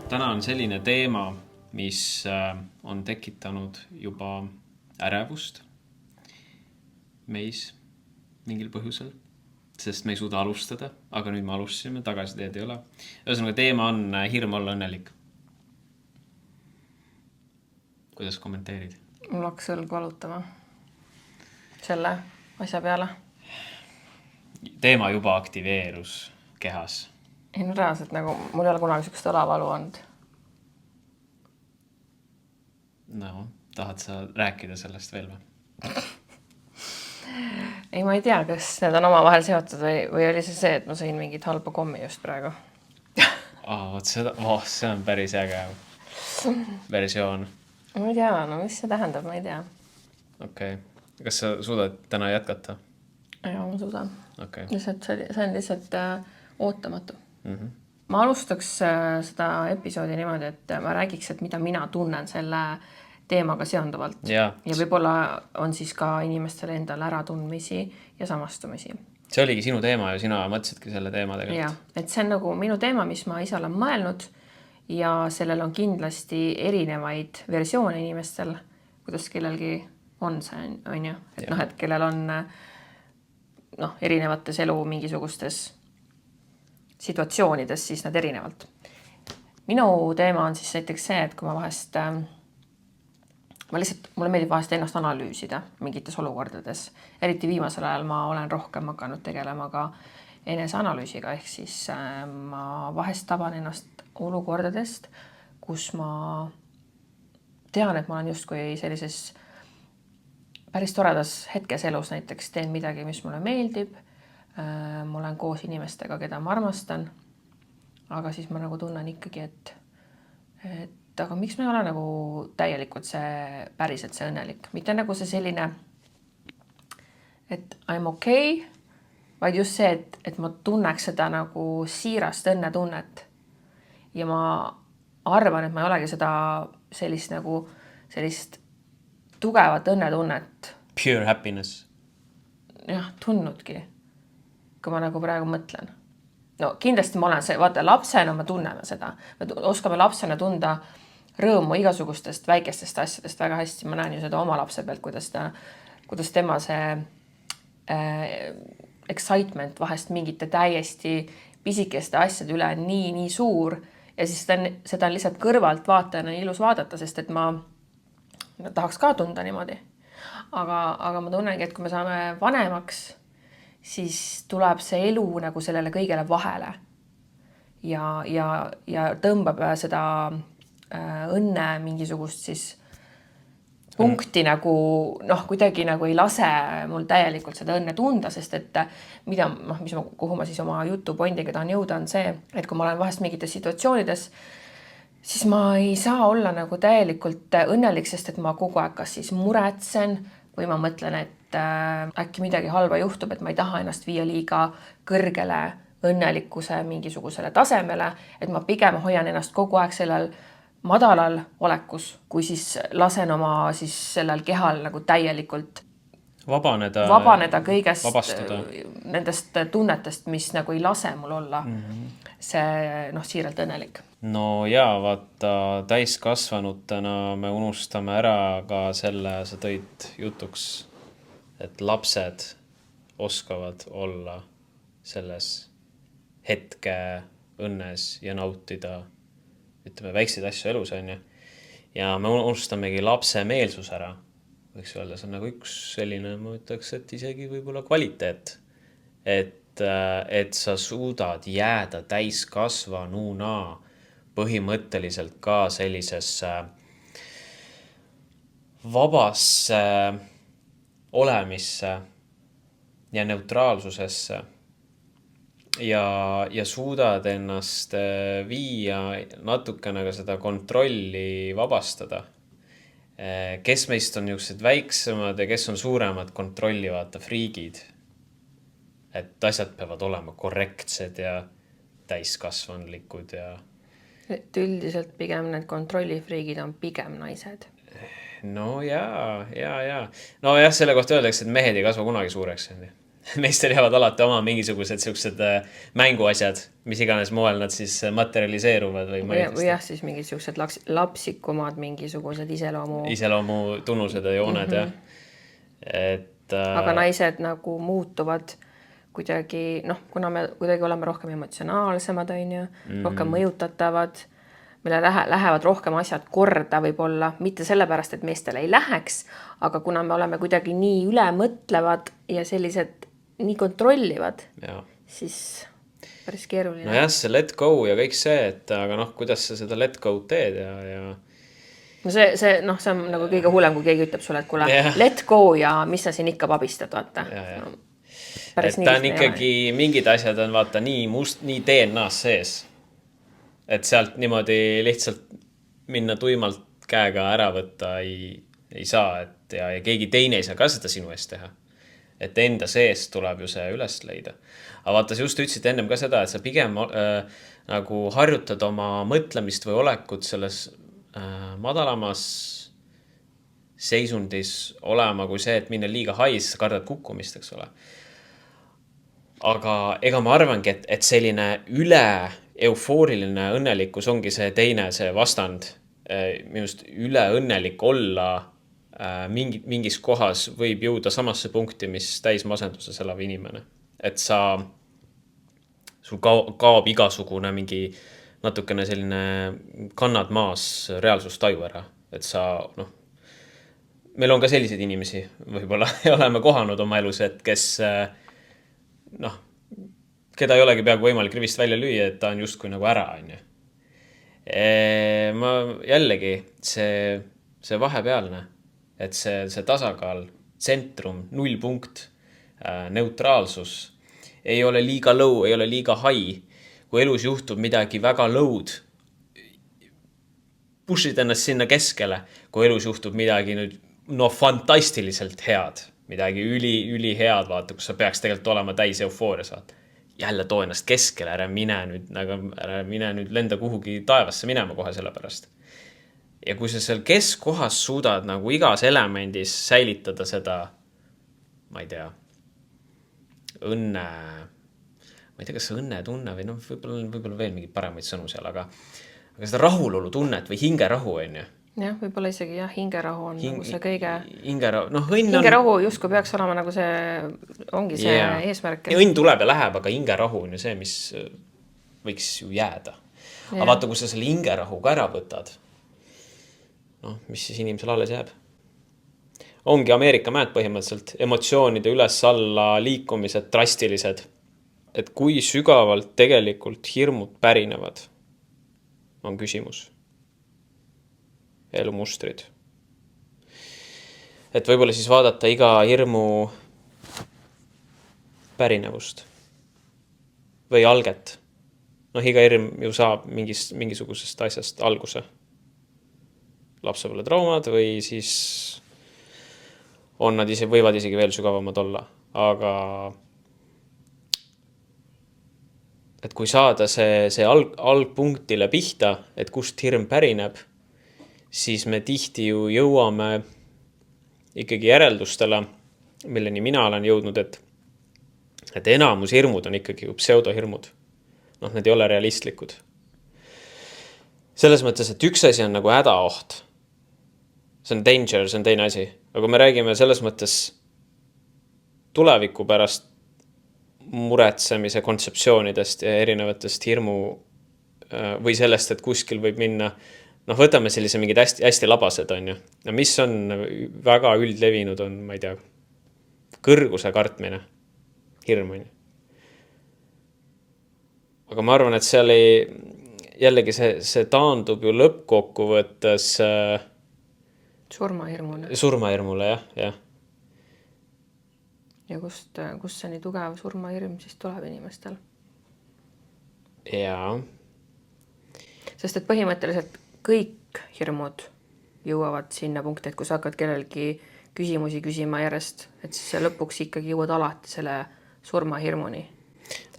Täna on selline teema, mis on tekitanud juba ärevust meis mingil põhjusel, sest me ei suuda alustada, aga nüüd me alustasime, tagasiteed ei ole. Ühesõnaga teema on hirm olla õnnelik. Kuidas kommenteerid? Mul hakkas õlg valutama selle asja peale. Teema juba aktiveerus kehas. Ei no reaalselt nagu mul ei ole kunagi sükest õlavalu olnud. No, tahad sa rääkida sellest veel või? Ei, ma ei tea, kas need on omavahel seotud või oli see, et ma sõin mingit halba kommi just praegu. See on päris äge versioon. Ma ei tea, no mis see tähendab, ma ei tea. Okei. Kas sa suudad täna jätkata? Ja, ma suudan. Okay. See on lihtsalt ootamatu. Ma alustaks seda episoodi niimoodi, et ma räägiks, et mida mina tunnen selle teemaga seonduvalt. Ja võib-olla on siis ka inimestel endal äratundmisi ja samastumisi. See oligi sinu teema ja sina mõtlesidki selle teema tegelikult. Ja, et see on nagu minu teema, mis ma ise olen mõelnud ja sellel on kindlasti erinevaid versioone inimestel, kuidas kellelgi on see, on ju. Et noh, et kellel on erinevates elu mingisugustes situatsioonides, siis nad erinevalt. Minu teema on siis näiteks see, et kui ma vahest, mulle meeldib vahest ennast analüüsida mingites olukordades. Eriti viimasel ajal ma olen rohkem hakanud tegelema ka eneseanalüüsiga, ehk siis ma vahest taban ennast olukordadest, kus ma tean, et ma olen justkui sellises päris toredas hetkes elus, näiteks teen midagi, mis mulle meeldib. Ma olen koos inimestega, keda ma armastan, aga siis ma nagu tunnen ikkagi, et aga miks ma ei ole nagu täielikult päriselt see õnnelik. Mitte nagu see selline, et I'm okay, vaid just see, et ma tunneks seda nagu siirast õnnetunnet. Ja ma arvan, et ma ei olegi seda sellist tugevat õnnetunnet. Pure happiness. Jah, tundnudki. Kui ma nagu praegu mõtlen. No kindlasti ma olen see, vaata lapsena me tunneme seda. Me oskame lapsena tunda rõõmu igasugustest väikestest asjadest väga hästi. Ma näen ju seda oma lapse pealt, kuidas tema see excitement vahest mingite täiesti pisikeste asjade üle nii suur. Ja siis seda on lihtsalt kõrvalt vaatajana ilus vaadata, sest et ma tahaks ka tunda niimoodi. Aga ma tunnengi, et kui me saame vanemaks, siis tuleb see elu nagu sellele kõigele vahele ja tõmbab seda õnne mingisugust siis punkti nagu kuidagi nagu ei lase mul täielikult seda õnne tunda, sest et kuhu ma siis oma jutu pointiga tahan jõuda on see, et kui ma olen vahest mingites situatsioonides, siis ma ei saa olla nagu täielikult õnnelik, sest et ma kogu aeg kas siis muretsen või ma mõtlen, et äkki midagi halba juhtub, et ma ei taha ennast viia liiga kõrgele õnnelikkuse mingisugusele tasemele, et ma pigem hoian ennast kogu aeg sellel madalal olekus, kui siis lasen oma siis sellel kehal nagu täielikult vabaneda kõigest vabastada. Nendest tunnetest, mis nagu ei lase mul olla see siiralt õnnelik. No jaa, vaata, täiskasvanutena me unustame ära ka selle, sa tõid jutuks, et lapsed oskavad olla selles hetke õnnes ja nautida, ütleme, väikseid asju elus, on ju. Ja me unustamegi lapse meelsus ära. Võiks öelda, see on nagu üks selline, ma ütleks, et isegi võib-olla kvaliteet. Et sa suudad jääda täiskasvanuna põhimõtteliselt ka sellisesse vabasse olemisse ja neutraalsusesse ja suudad ennast viia natukene ka seda kontrolli vabastada. Kes meist on niisugused väiksemad ja kes on suuremad kontrollivaata friigid. Et asjad peavad olema korrektsed ja täiskasvanlikud ja et üldiselt pigem need kontrollifriigid on pigem naised. No jaa. No jah, selle kohta öeldakse, et mehed ei kasva kunagi suureks. meestel jäävad alati oma mingisugused siuksed mänguasjad, mis iganes moel nad siis materialiseeruvad või jah, siis mingisugused lapsikumad mingisugused iseloomu tunnused ja jooned jah. Aga naised nagu muutuvad kuidagi, kuna me kuidagi oleme rohkem emotsionaalsemad, on ju, rohkem mõjutatavad, meile lähevad rohkem asjad korda võib-olla, mitte sellepärast, et meestel ei läheks, aga kuna me oleme kuidagi nii ülemõtlevad ja sellised nii kontrollivad, siis päris keeruline. No jah, see let go ja kõik see, et aga kuidas sa seda let go teed ja no see on nagu kõige hullem, kui keegi ütleb sulle, et kuule, let go ja mis sa siin ikka pabistad, vaata. No, et ta on ikkagi, mingid asjad on vaata nii DNA-s sees, et sealt niimoodi lihtsalt minna tuimalt käega ära võtta ei saa, ja keegi teine ei saa ka seda sinu eest teha. Et enda sees tuleb ju see üles leida. Aga vaata, sa just ütlesid ennem ka seda, et sa pigem nagu harjutad oma mõtlemist või olekut selles madalamas seisundis olema kui see, et minna liiga hais, sa kardad kukkumist, eks ole. Aga ega ma arvangi, et selline üle eufooriline õnnelikkus ongi see teine, see vastand. Minust üle õnnelik olla mingis kohas võib jõuda samasse punkti, mis täis masenduses elav inimene. Et sul kaob igasugune mingi natukene selline kannad maas reaalsustaju ära. Et meil on ka selliseid inimesi võib-olla ja oleme kohanud oma elus, et kes keda ei olegi peaaegu võimalik rivist välja lüüa, et ta on justkui nagu ära, on ju. Ma jällegi, see vahepealne, et see tasakaal, tsentrum, nullpunkt, neutraalsus, ei ole liiga low, ei ole liiga high. Kui elus juhtub midagi väga low'd, pushid ennast sinna keskele. Kui elus juhtub midagi nüüd, fantastiliselt head, midagi üli head, vaata, kus sa peaks tegelikult olema täis eufooria saad. Jälle too ennast keskele, ära mine nüüd lenda kuhugi taevasse minema kohe selle pärast. Ja kui sa seal keskkohas suudad nagu igas elemendis säilitada seda, ma ei tea, õnne, ma ei tea, kas õnne tunne või võib-olla veel mingi paremaid sõnu seal, aga seda rahulolu tunnet või hingerahu on ju. Jah, võib-olla isegi hingerahu on nagu see kõige... Hingerahu justkui peaks olema nagu see, ongi see eesmärk. Ja õnn tuleb ja läheb, aga hingerahu on ju see, mis võiks ju jääda. Aga vaata, kui sa selle hingerahu ka ära võtad, mis siis inimesel alles jääb? Ongi Ameerika mäed põhimõtteliselt, emotsioonide üles-alla liikumised drastilised. Et kui sügavalt tegelikult hirmud pärinevad, on küsimus. Elumustrid. Et võib-olla siis vaadata iga hirmu pärinevust või alget. Iga hirm ju saab mingisugusest asjast alguse. Lapsepõlve traumad või siis on nad võivad isegi veel sügavamad olla. Aga et kui saada see algpunktile pihta, et kust hirm pärineb, siis me tihti ju jõuame ikkagi järeldustele, milleni mina olen jõudnud, et enamus hirmud on ikkagi pseudohirmud. Need ei ole realistlikud. Selles mõttes, et üks asi on nagu hädaoht. See on danger, see on teine asi. Aga kui me räägime selles mõttes tuleviku pärast muretsemise kontseptsioonidest ja erinevatest hirmu või sellest, et kuskil võib minna, võtame sellise mingid hästi labased, on ju. Mis on väga üldlevinud on, ma ei tea, kõrguse kartmine, hirm, on ju. Aga ma arvan, et seal jällegi see taandub ju lõppkokkuvõttes surmahirmule, jah. Ja kust see nii tugev surmahirm siis tuleb inimestel? Jaa. Sest et põhimõtteliselt kõik hirmud jõuavad sinna punkti, et kui sa hakkad kellelgi küsimusi küsima järjest, et siis sa lõpuks ikkagi jõuad alati selle surmahirmuni.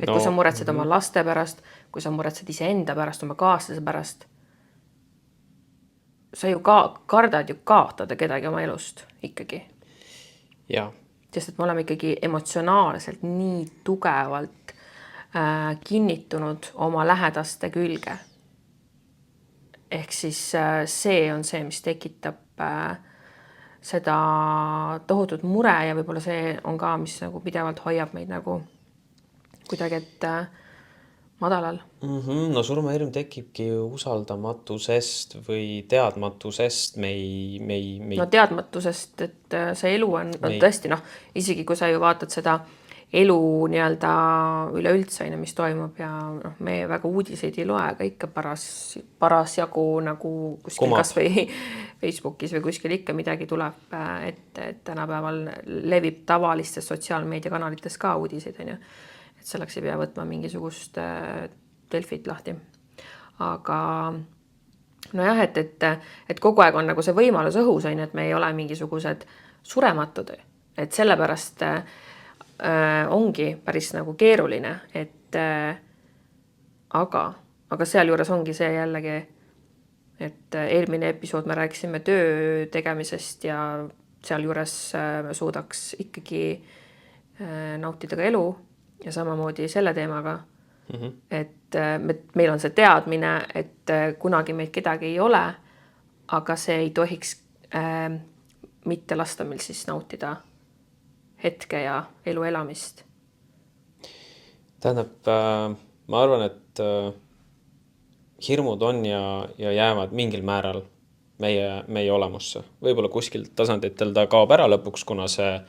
Et kui sa muretsed oma laste pärast, kui sa muretsed iseenda pärast, oma kaaslase pärast, sa ju kardad ju kaotada kedagi oma elust ikkagi. Jaa. sest et me oleme ikkagi emotsionaalselt nii tugevalt kinnitunud oma lähedaste külge. Ehk siis see on see, mis tekitab seda tohutut mure ja võib-olla see on ka, mis nagu pidevalt hoiab meid nagu kuidagi, et madalal. No surmahirm tekibki usaldamatusest või teadmatusest. No teadmatusest, et see elu on tõesti, isegi kui sa ju vaatad seda elu nii-öelda üleüldse, mis toimub ja me väga uudiseid ei loe, aga ikka parasjagu nagu kuskil kas või Facebookis või kuskil ikka midagi tuleb ette, et tänapäeval levib tavalistes sotsiaalmeediakanalites ka uudiseid, on ju. Et selleks ei pea võtma mingisugust Delfit lahti. Aga nojah, et kogu aeg on nagu see võimalus õhus, on, et me ei ole mingisugused surematud. Et sellepärast ongi päris nagu keeruline, et aga seal juures ongi see jällegi, et eelmine episood me rääkisime töö tegemisest ja seal juures me suudaks ikkagi nautida ka elu ja samamoodi selle teemaga, et meil on see teadmine, et kunagi meid kedagi ei ole, aga see ei tohiks mitte lasta meil siis nautida hetke ja elu elamist. Tähendab, ma arvan, et hirmud on ja jäävad mingil määral meie olemusse. Võib-olla kuskil tasanditel ta kaob ära lõpuks, kuna see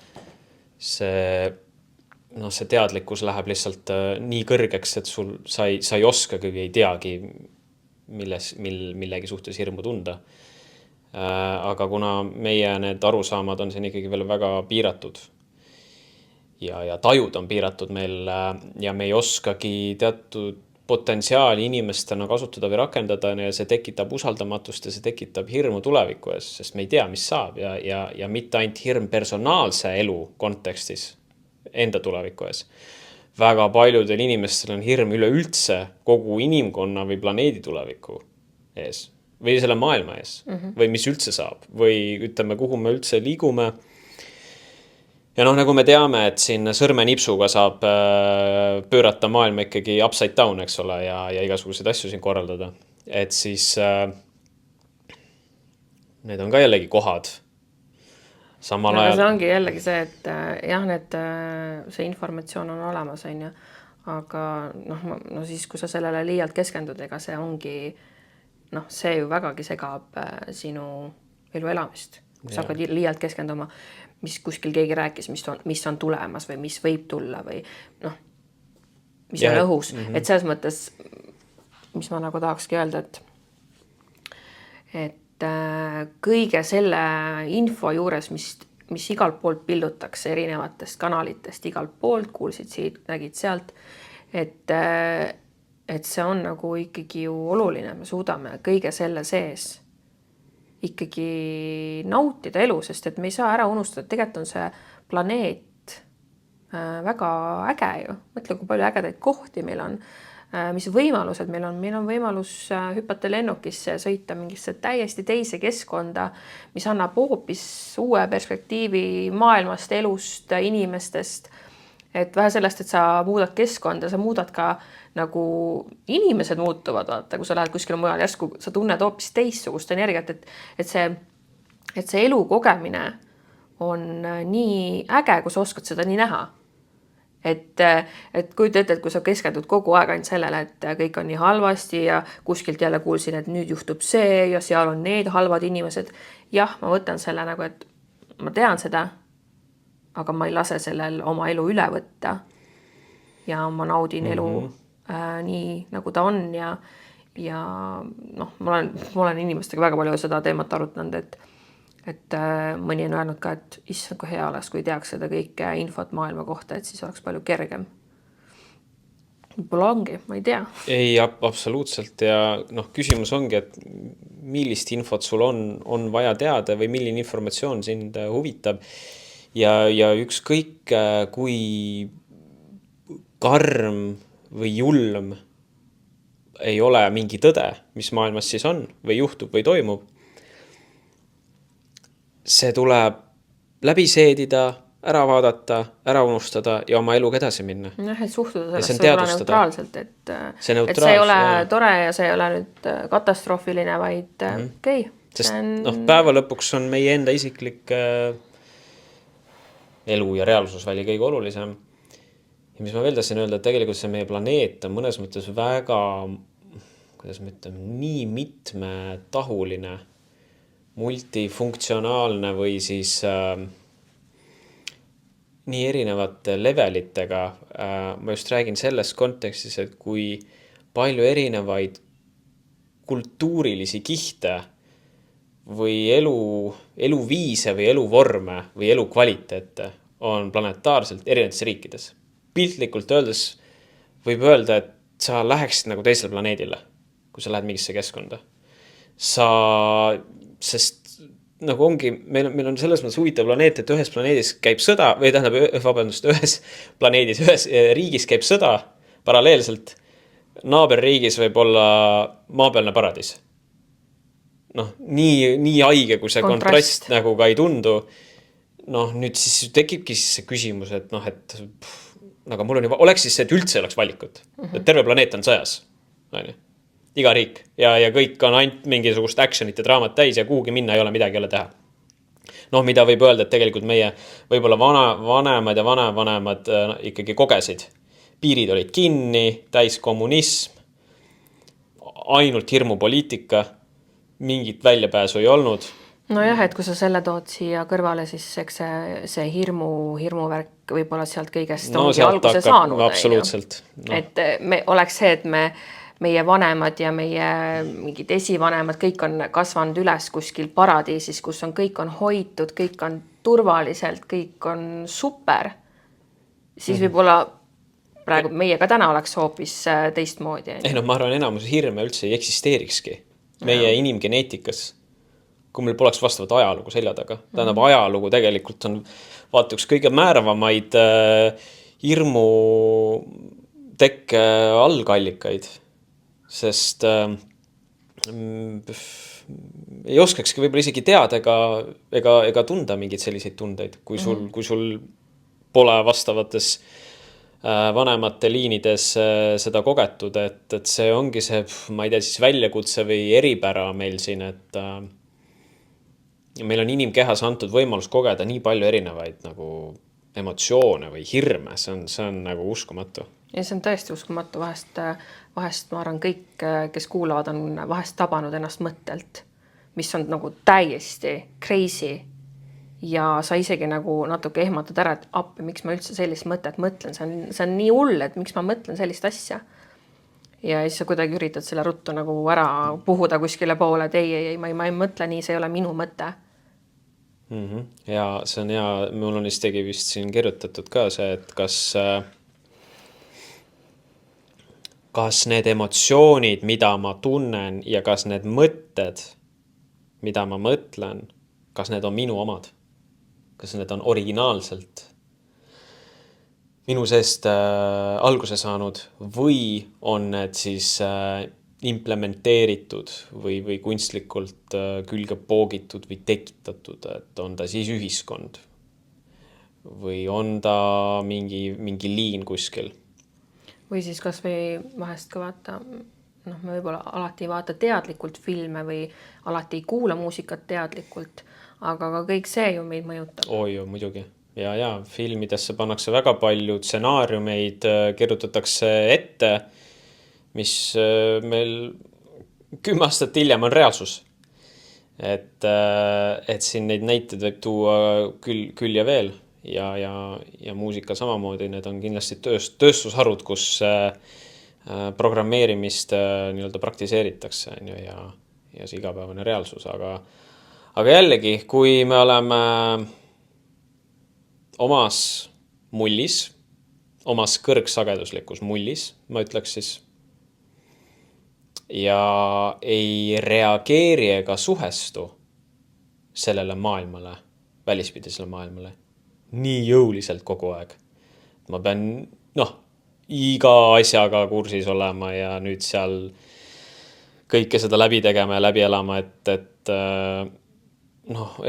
teadlikkus läheb lihtsalt nii kõrgeks, et sa ei oskagi, ei teagi, millegi suhtes hirmu tunda. Aga kuna meie need arusaamad on siin ikkagi veel väga piiratud ja tajud on piiratud meil ja me ei oskagi teatud potentsiaali inimestena kasutada või rakendada ja see tekitab usaldamatust ja see tekitab hirmu tuleviku ees, sest me ei tea, mis saab ja mitte ainult hirm personaalse elu kontekstis enda tuleviku ees. Väga paljudel inimestel on hirm üleüldse kogu inimkonna või planeedi tuleviku ees või selle maailma ees või mis üldse saab või ütleme, kuhu me üldse liigume. Ja nagu me teame, et siin sõrmenipsuga saab pöörata maailma ikkagi upside down, eks ole, ja igasuguseid asju siin korraldada. Et siis need on ka jällegi kohad. Samal ajal... See ongi jällegi see, et jah, see informatsioon on olemas, on ju, aga siis, kui sa sellele liialt keskendud, ega see ongi, see ju vägagi segab sinu elu elamist. Kui sa hakkad liialt keskenduma, mis kuskil keegi rääkis, mis on tulemas või mis võib tulla või mis on õhus. Et selles mõttes, mis ma nagu tahakski öelda, et kõige selle info juures, mis igalt poolt pildutakse erinevatest kanalitest, igalt poolt, kuulsid siit, nägid sealt, et see on nagu ikkagi ju oluline, me suudame kõige selle sees ikkagi nautida elu, sest et me ei saa ära unustada, et tegelikult on see planeet väga äge ju. Mõtle, kui palju ägedaid kohti meil on, mis võimalused meil on võimalus hüpata lennukisse, sõita mingisse täiesti teise keskkonda, mis annab hoopis uue perspektiivi maailmast, elust, inimestest. Et vähe sellest, et sa muudad keskkonda, sa muudad ka nagu inimesed muutuvad, vaata, kui sa lähed kuskile mujal, järsku sa tunned hoopis teissugust energiat, et see elu kogemine on nii äge, kui sa oskad seda nii näha. Et kujuta ette, et kui sa keskendud kogu aeg ainult sellele, et kõik on nii halvasti ja kuskilt jälle kuulsin, et nüüd juhtub see ja seal on need halvad inimesed. Jah, ma võtan selle nagu, et ma tean seda, aga ma ei lase sellel oma elu üle võtta ja ma naudin elu nii, nagu ta on ja ma olen inimestega väga palju seda teemat arutanud, et mõni on öelnud ka, et issand, kui hea oleks, kui teaks seda kõike infot maailma kohta, et siis oleks palju kergem. Võib-olla ongi, ma ei tea. Ei, absoluutselt ja küsimus ongi, et millist infot sul on vaja teada või milline informatsioon sind huvitab ja ükskõik kui karm või julm ei ole mingi tõde, mis maailmas siis on või juhtub või toimub. See tuleb läbi seedida ära vaadata, ära unustada ja oma eluga edasi minna. Jah, et suhtuda Ja see sellesse on võib-olla teadvustada. neutraalselt, et See et see ei ole neutraalsus, jaa. tore ja see ei ole nüüd katastroofiline, vaid okei. Sest See on... noh, päeva lõpuks on meie enda isiklik elu ja reaalsusväli kõige olulisem. Ja mis ma veel tahtsin öelda, et tegelikult see meie planeet on mõnes mõttes väga, kuidas ma ütlen, nii mitmetahuline, multifunktsionaalne või siis nii erinevate levelitega. Ma just räägin selles kontekstis, et kui palju erinevaid kultuurilisi kihte või eluviise või eluvorme või elukvaliteete on planetaarselt erinevates riikides. Piltlikult öeldes võib öelda, et sa läheksid nagu teisele planeedile, kui sa lähed mingisse keskkonda. Sest nagu ongi, meil on selles mõttes huvitav planeet, et ühes planeedis käib sõda, või tähendab, ühes planeedis, ühes riigis käib sõda paralleelselt. Naaberriigis võib olla maapealne paradiis. Noh, nii haige, kui see kontrast nagu ka ei tundu. Noh, nüüd siis tekibki see küsimus, et noh, et aga mul on juba, oleks siis see, et üldse oleks valikut. Et terve planeet on sõjas. Iga riik. Ja kõik on ainult mingisugust actionit ja draamat täis ja kuhugi minna ei ole, midagi ei ole teha. Noh, mida võib öelda, et tegelikult meie võib-olla vanemad ja vanavanemad ikkagi kogesid. Piirid olid kinni, täis kommunism, ainult hirmupoliitika, mingit väljapääsu ei olnud. Nojah, et kui sa selle tood siia kõrvale, siis eks see hirmuvärk võib-olla sealt kõigest ongi alguse saanud. Absoluutselt. Et oleks see, et meie vanemad ja meie mingid esivanemad, kõik on kasvanud üles kuskil paradiisis, kus kõik on hoitud, kõik on turvaliselt, kõik on super. Siis võib-olla praegu meie ka täna oleks hoopis teistmoodi. Ei, ma arvan, enamus hirme üldse ei eksisteerikski. Meie inimgeneetikas, kui meil poleks vastavat ajalugu selja taga. Tähendab, ajalugu tegelikult on vaata üks kõige määravamaid hirmu tekke algallikaid. Sest ei oskakski võib-olla isegi teada ega tunda mingeid selliseid tundeid, kui sul pole vastavates vanemate liinides seda kogetud, et see ongi see, ma ei tea, siis väljakutse või eripära meil siin, et meil on inimkehas antud võimalus kogeda nii palju erinevaid nagu emotsioone või hirme, see on nagu uskumatu. Ja see on tõesti uskumatu, vahest ma arvan kõik, kes kuulavad, on vahest tabanud ennast mõttelt, mis on nagu täiesti crazy ja sa isegi nagu natuke ehmatad ära, et appi, miks ma üldse sellist mõtet mõtlen, see on nii hull, et miks ma mõtlen sellist asja. Ja siis sa kuidagi üritad selle ruttu nagu ära puhuda kuskile poole, et ei, ma ei mõtle nii, see ei ole minu mõte. Ja see on hea, mul on istegi vist siin kirjutatud ka see, et kas need emotsioonid, mida ma tunnen ja kas need mõtted, mida ma mõtlen, kas need on minu omad? Kas need on originaalselt minu seest alguse saanud või on need siis implementeeritud või kunstlikult külge poogitud või tekitatud, et on ta siis ühiskond või on ta mingi liin kuskil. Või siis kas või vahest ka vaata, me võib-olla alati ei vaata teadlikult filme või alati ei kuula muusikat teadlikult, aga ka kõik see ju meid mõjutab. Oi, muidugi. Ja filmidesse pannakse väga palju stsenaariumeid, kirjutatakse ette, mis meil 10 aastat hiljem on reaalsus. Et siin neid näiteid võib tuua küll ja veel ja muusika samamoodi, need on kindlasti tööstusharud, kus programmeerimist nii-öelda praktiseeritakse ja see igapäevane reaalsus, aga jällegi, kui me oleme omas mullis, omas kõrgsageduslikus mullis, ma ütleks siis, ja ei reageeri ega suhestu sellele maailmale, välispidisele maailmale, nii jõuliselt kogu aeg. Ma pean, iga asjaga kursis olema ja nüüd seal kõike seda läbi tegema ja läbi elama, et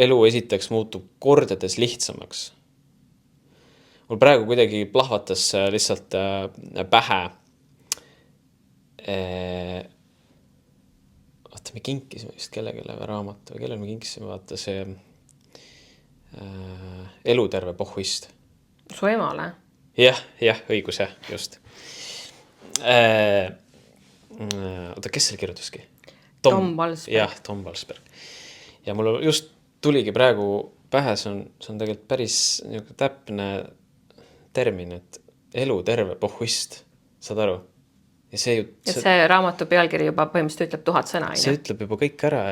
elu esiteks muutub kordades lihtsamaks. mul praegu kuidagi plahvatas lihtsalt pähe. Vaata, me kinkisime vist kellelegi raamatu või kellele me kinkisime, vaata see Eluterve pohhuist. Su emale? Jah, õigus, jah, just. Oota, kes selle kirjutaski? Tom Valsberg. Jah, Tom Valsberg. Ja mul just tuligi praegu pähe, see on tegelikult päris täpne termin, et Eluterve pohhuist, saad aru? Ja see raamatu pealkiri juba põhimõtteliselt ütleb 1000 sõna. See ütleb juba kõik ära,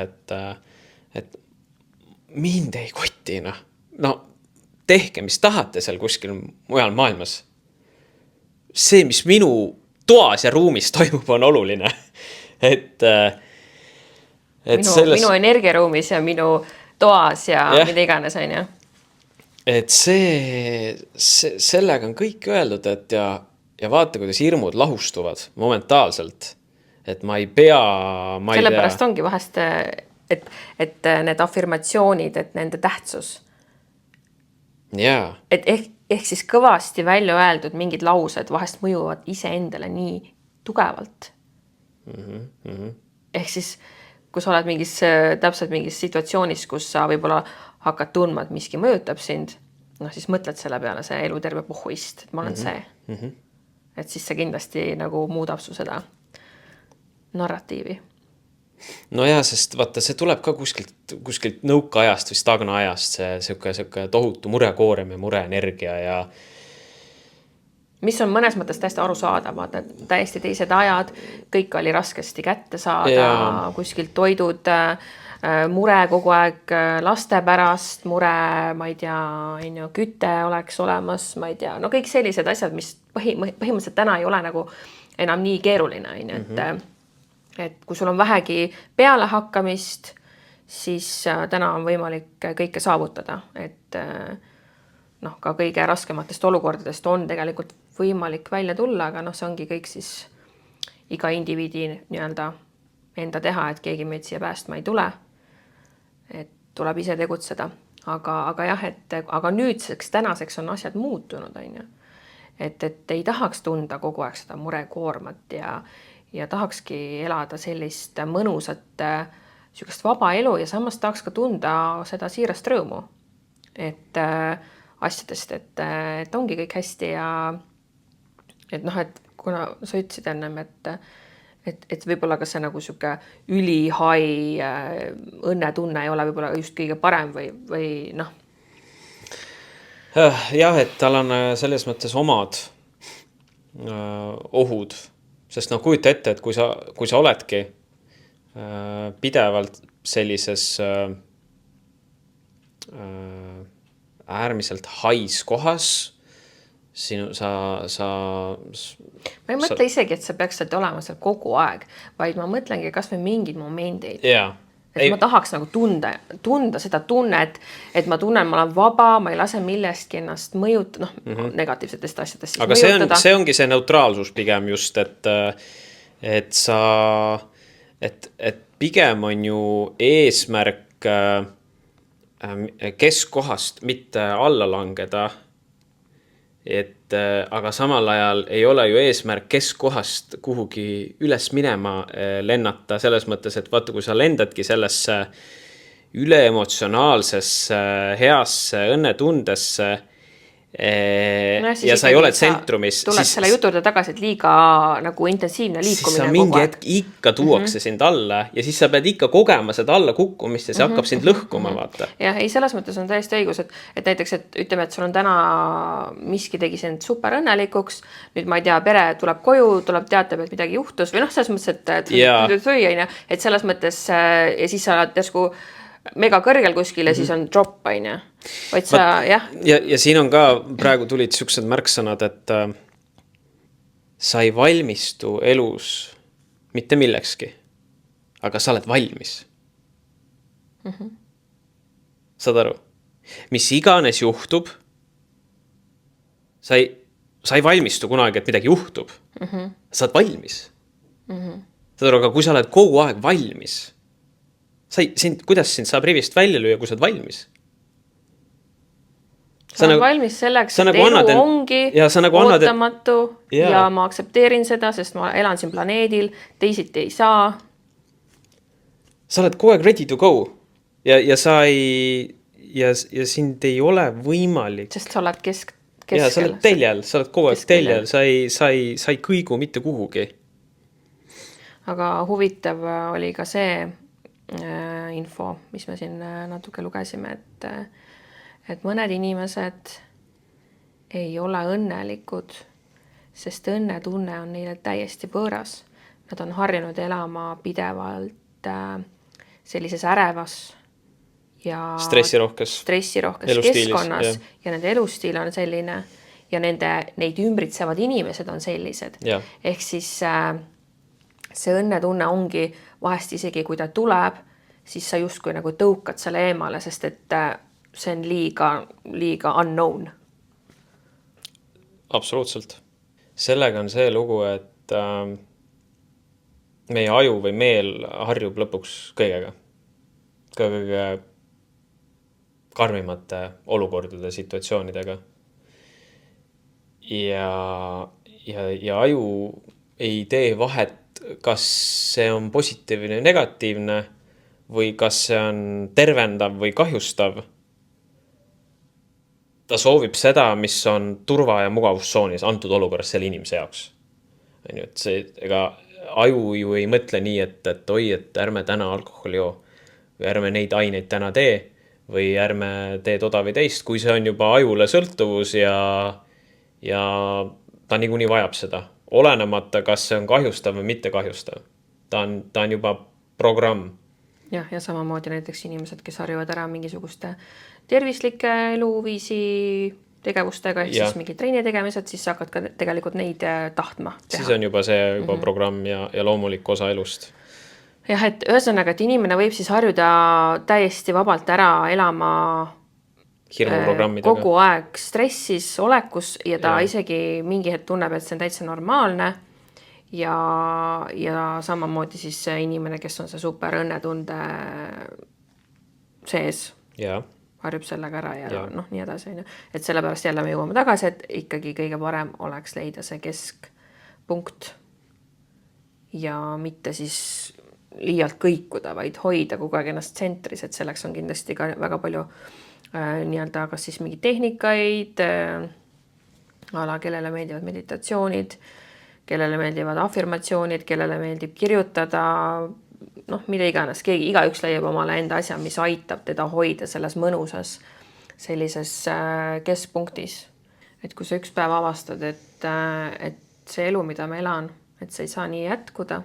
et mind ei koti, no tehke, mis tahate seal kuskil mujal maailmas. See, mis minu toas ja ruumis toimub, on oluline. Minu energiaruumis ja minu toas ja mida iganes, on ju. Et sellega on kõik öeldud, et ja vaata, kuidas hirmud lahustuvad momentaalselt. Et ma ei pea... Sellepärast ongi vahest, et need afirmatsioonid, et nende tähtsus. Jaa. Et ehk siis kõvasti välja öeldud mingid laused vahest mõjuvad iseendale nii tugevalt. Ehk siis, kui sa oled täpselt mingis situatsioonis, kus sa võib-olla hakkad tundma, et miski mõjutab sind, siis mõtled selle peale see Eluterve pohhuist, et ma olen see. Et siis see kindlasti nagu muudab su seda narratiivi. No jaa, sest vaata, see tuleb ka kuskilt nõukaajast või stagna ajast, see siuke tohutu murekoorem ja mureenergia ja... Mis on mõnes mõttes täiesti arusaadav, vaata, et täiesti teised ajad, kõik oli raskesti kätte saada, kuskilt toidud, mure kogu aeg laste pärast, mure, ma ei tea, küte oleks olemas, ma ei tea, no kõik sellised asjad, mis põhimõtteliselt täna ei ole nagu enam nii keeruline, et kui sul on vähegi peale hakkamist, siis täna on võimalik kõike saavutada, et ka kõige raskematest olukordadest on tegelikult võimalik välja tulla, aga see ongi kõik siis iga indiviidi enda teha, et keegi meid siia päästma ei tule. Et tuleb ise tegutseda. Aga jah, aga nüüdseks, tänaseks on asjad muutunud, on ju. Et ei tahaks tunda kogu aeg seda murekoormat ja tahakski elada sellist mõnusat, sükest vaba elu ja samas tahaks ka tunda seda siirast rõõmu. Et asjadest, et ongi kõik hästi ja et kuna sa ütlesid ennem, et võib-olla ka see nagu siuke ülihai õnnetunne ei ole võib-olla just kõige parem või noh. Jah, et tal on selles mõttes omad ohud, sest kujuta ette, et kui sa oledki pidevalt sellises äärmiselt hais kohas, ma ei mõtle isegi, et see peaks olema seal kogu aeg, vaid ma mõtlengi kas või mingid momendid. Et ma tahaks nagu tunda seda tunnet, et ma tunnen, ma olen vaba, ma ei lase millestki ennast mõjutada, negatiivsetest asjadest. Aga see ongi see neutraalsus pigem just, et pigem on ju eesmärk keskkohast mitte alla langeda, aga samal ajal ei ole ju eesmärk keskkohast kuhugi üles minema lennata selles mõttes, et vaata, kui sa lendadki sellesse üleemotsionaalsesse heasse õnnetundesse ja sa ei ole tsentrumis. Tuled selle jutude tagasi, et liiga nagu intensiivne liikumine. Siis sa mingi hetk ikka tuuakse sind alla ja siis sa pead ikka kogema seda alla kukkumist ja see hakkab sind lõhkuma, vaata. Ja ei, selles mõttes on täiesti õigus, et näiteks, et ütleme, et sul on täna miski tegi sind super õnnelikuks, nüüd ma ei tea, pere tuleb koju, tuleb teatab, et midagi juhtus või selles mõttes, et selles mõttes ja siis sa oled järsku mega kõrgel kuskil ja siis on drop, on ju. Ja siin on ka, praegu tulid siuksed märksõnad, et sa ei valmistu elus mitte millekski, aga sa oled valmis. Saad aru? Mis iganes juhtub, sa ei valmistu kunagi, et midagi juhtub. Sa oled valmis. Saad aru, aga kui sa oled kogu aeg valmis, kuidas sind saab rivist välja lüüa, kui sa oled valmis? sa oled valmis selleks, et nagu elu ongi nagu ootamatu ja ma aktsepteerin seda, sest ma elan siin planeedil, teisiti ei saa. Sa oled kogu aeg ready to go ja sa ei, ja sind ei ole võimalik. Sest sa oled keskel. Ja sa oled teljel, sa oled kogu aeg teljel, sa ei kõigu mitte kuhugi. Aga huvitav oli ka see info, mis me siin natuke lugesime, et mõned inimesed ei ole õnnelikud, sest õnnetunne on neile täiesti võõras. Nad on harjunud elama pidevalt sellises ärevas ja stressirohkes keskkonnas ja nende elustiil on selline ja neid ümbritsevad inimesed on sellised. Ehk siis see õnnetunne ongi vahest isegi, kui ta tuleb, siis sa justkui nagu tõukad selle eemale, sest et see on liiga unknown. Absoluutselt. Sellega on see lugu, et meie aju või meel harjub lõpuks kõigega. Kõige karmimate olukordade, situatsioonidega. Ja aju ei tee vahet, kas see on positiivne ja negatiivne või kas see on tervendav või kahjustav. Ta soovib seda, mis on turva- ja mugavustsoonis antud olukorras selle inimese jaoks. Ega aju ju ei mõtle nii, et oi, et ärme täna alkoholi joo või ärme neid aineid täna tee või ärme tee toda või teist, kui see on juba ajule sõltuvus ja ta niikuinii vajab seda. Olenemata, kas see on kahjustav või mitte kahjustav. Ta on juba programm. Ja samamoodi näiteks inimesed, kes harjuvad ära mingisuguste tervislike eluviisi tegevustega, ehk siis mingi treeni tegemised, siis sa hakkad ka tegelikult neid tahtma teha. Siis on juba see programm ja loomulik osa elust. Jah, et ühesõnaga, et inimene võib siis harjuda täiesti vabalt ära elama kogu aeg stressis olekus ja ta isegi mingi hetk tunneb, et see on täitsa normaalne ja samamoodi siis see inimene, kes on see super õnnetunde sees, harjub sellega ära ja nii edasi. Et sellepärast jälle me jõuame tagasi, et ikkagi kõige parem oleks leida see keskpunkt ja mitte siis liialt kõikuda, vaid hoida kogu aeg ennast tsentris, et selleks on kindlasti ka väga palju nii-öelda kas siis mingi tehnikaid, kellele meeldivad meditatsioonid, kellele meeldivad afirmatsioonid, kellele meeldib kirjutada, mida iganes, igaüks leiab omale enda asja, mis aitab teda hoida selles mõnusas sellises keskpunktis. Et kui sa üks päev avastad, et see elu, mida ma elan, et see ei saa nii jätkuda,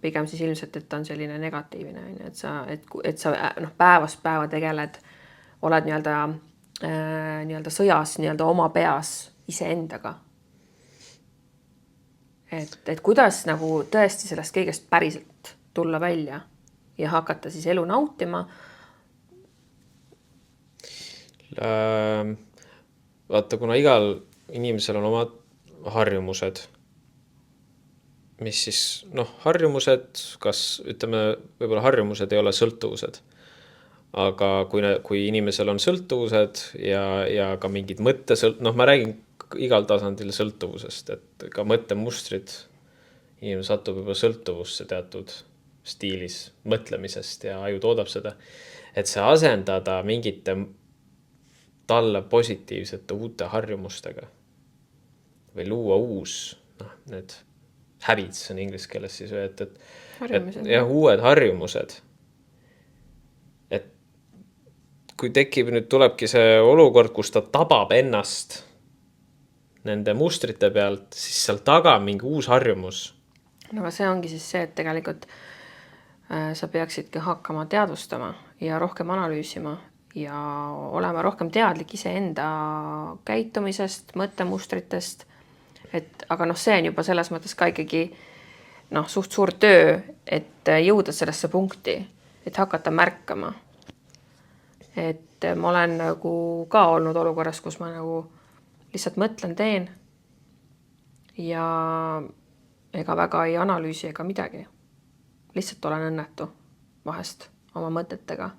pigem siis ilmselt, et ta on selline negatiivne, et sa päevast päeva tegeled, oled nii-öelda sõjas nii-öelda oma peas iseendaga. Et kuidas nagu tõesti sellest kõigest päriselt tulla välja ja hakata siis elu nautima? Vaata, kuna igal inimesel on omad harjumused, mis siis, harjumused, kas ütleme, võib-olla harjumused ei ole sõltuvused. Aga kui inimesel on sõltuvused ja ka mingid ma räägin igal tasandil sõltuvusest, et ka mõttemustrid, inimene satub juba sõltuvusse teatud stiilis mõtlemisest ja aju toodab seda, et see asendada mingite talle positiivsete uute harjumustega või luua uus, need habits on inglise keeles siis, et uued harjumused. Et kui tekib, nüüd tulebki see olukord, kus ta tabab ennast nende mustrite pealt, siis seal taga mingi uus harjumus. Aga see ongi siis see, et tegelikult sa peaksidki hakkama teadvustama ja rohkem analüüsima ja olema rohkem teadlik iseenda käitumisest, mõttemustritest. Aga see on juba selles mõttes ka ikkagi suht suur töö, et jõuda sellesse punkti, et hakata märkama. Et ma olen nagu ka olnud olukorras, kus ma nagu lihtsalt mõtlen, teen ja ega väga ei analüüsi ega midagi. Lihtsalt olen õnnetu vahest oma mõtetega.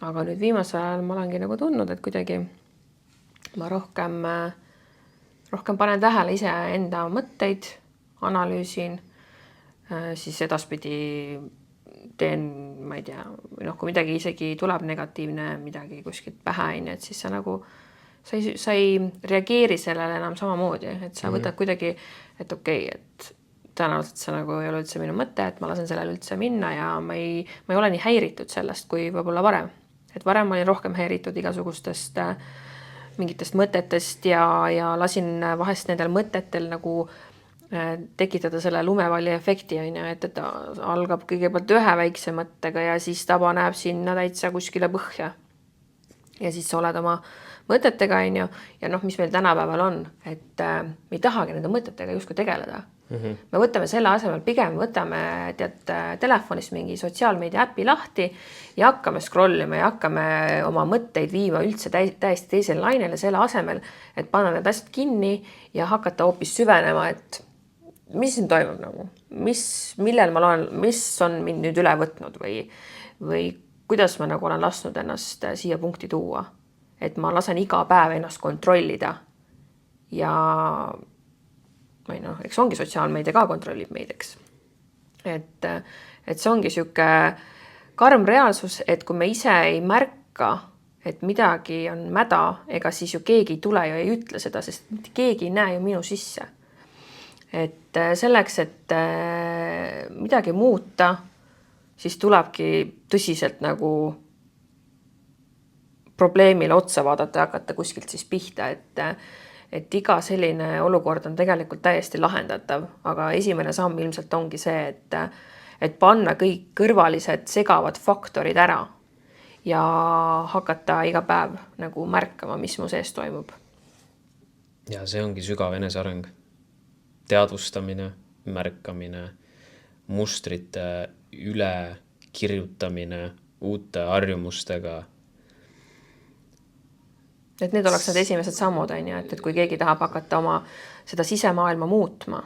aga nüüd viimasel ajal ma olengi nagu tundnud, et kuidagi ma rohkem panen tähele ise enda mõtteid, analüüsin, siis edaspidi teen, ma ei tea, kui midagi isegi tuleb negatiivne, midagi kuskilt pähe, et siis sa nagu, sa ei reageeri sellele enam samamoodi, et sa võtad kuidagi, et okei, et tõenäoliselt see nagu ei ole üldse minu mõte, et ma lasen sellele üldse minna ja ma ei ole nii häiritud sellest, kui võib-olla varem. Et varem ma olin rohkem häiritud igasugustest mingitest mõtetest ja lasin vahest nendel mõtetel nagu tekitada selle lumevalli efekti, et algab kõigepealt ühe väikse mõttega ja siis ta paneb sinna täitsa kuskile põhja. Ja siis sa oled oma mõtetega, ja mis meil tänapäeval on, et me ei tahagi nende mõtetega justkui tegeleda. Me võtame selle asemel, pigem võtame telefonist mingi sotsiaalmeedia äpi lahti ja hakkame scrollima ja hakkame oma mõtteid viima üldse täiesti teisele lainele selle asemel, et panna need asjad kinni ja hakata hoopis süvenema, et mis siin toimub nagu, millel ma olen, mis on mind nüüd üle võtnud või kuidas ma nagu olen lasknud ennast siia punkti tuua, et ma lasen iga päev ennast kontrollida ja eks ongi sotsiaalmeedia ka kontrollib meid, eks. Et see ongi siuke karm reaalsus, et kui me ise ei märka, et midagi on mäda, ega siis ju keegi ei tule ja ei ütle seda, sest keegi ei näe ju minu sisse. Et selleks, et midagi muuta, siis tulebki tõsiselt nagu probleemile otsa vaadata ja hakata kuskilt siis pihta, et iga selline olukord on tegelikult täiesti lahendatav, aga esimene samm ilmselt ongi see, et panna kõik kõrvalised segavad faktorid ära ja hakata iga päev nagu märkama, mis mu sees toimub. Ja see ongi sügav eneseareng. Teadvustamine, märkamine, mustrite üle kirjutamine uute harjumustega. Et need oleks need esimesed sammud, et kui keegi tahab hakata oma seda sisemaailma muutma,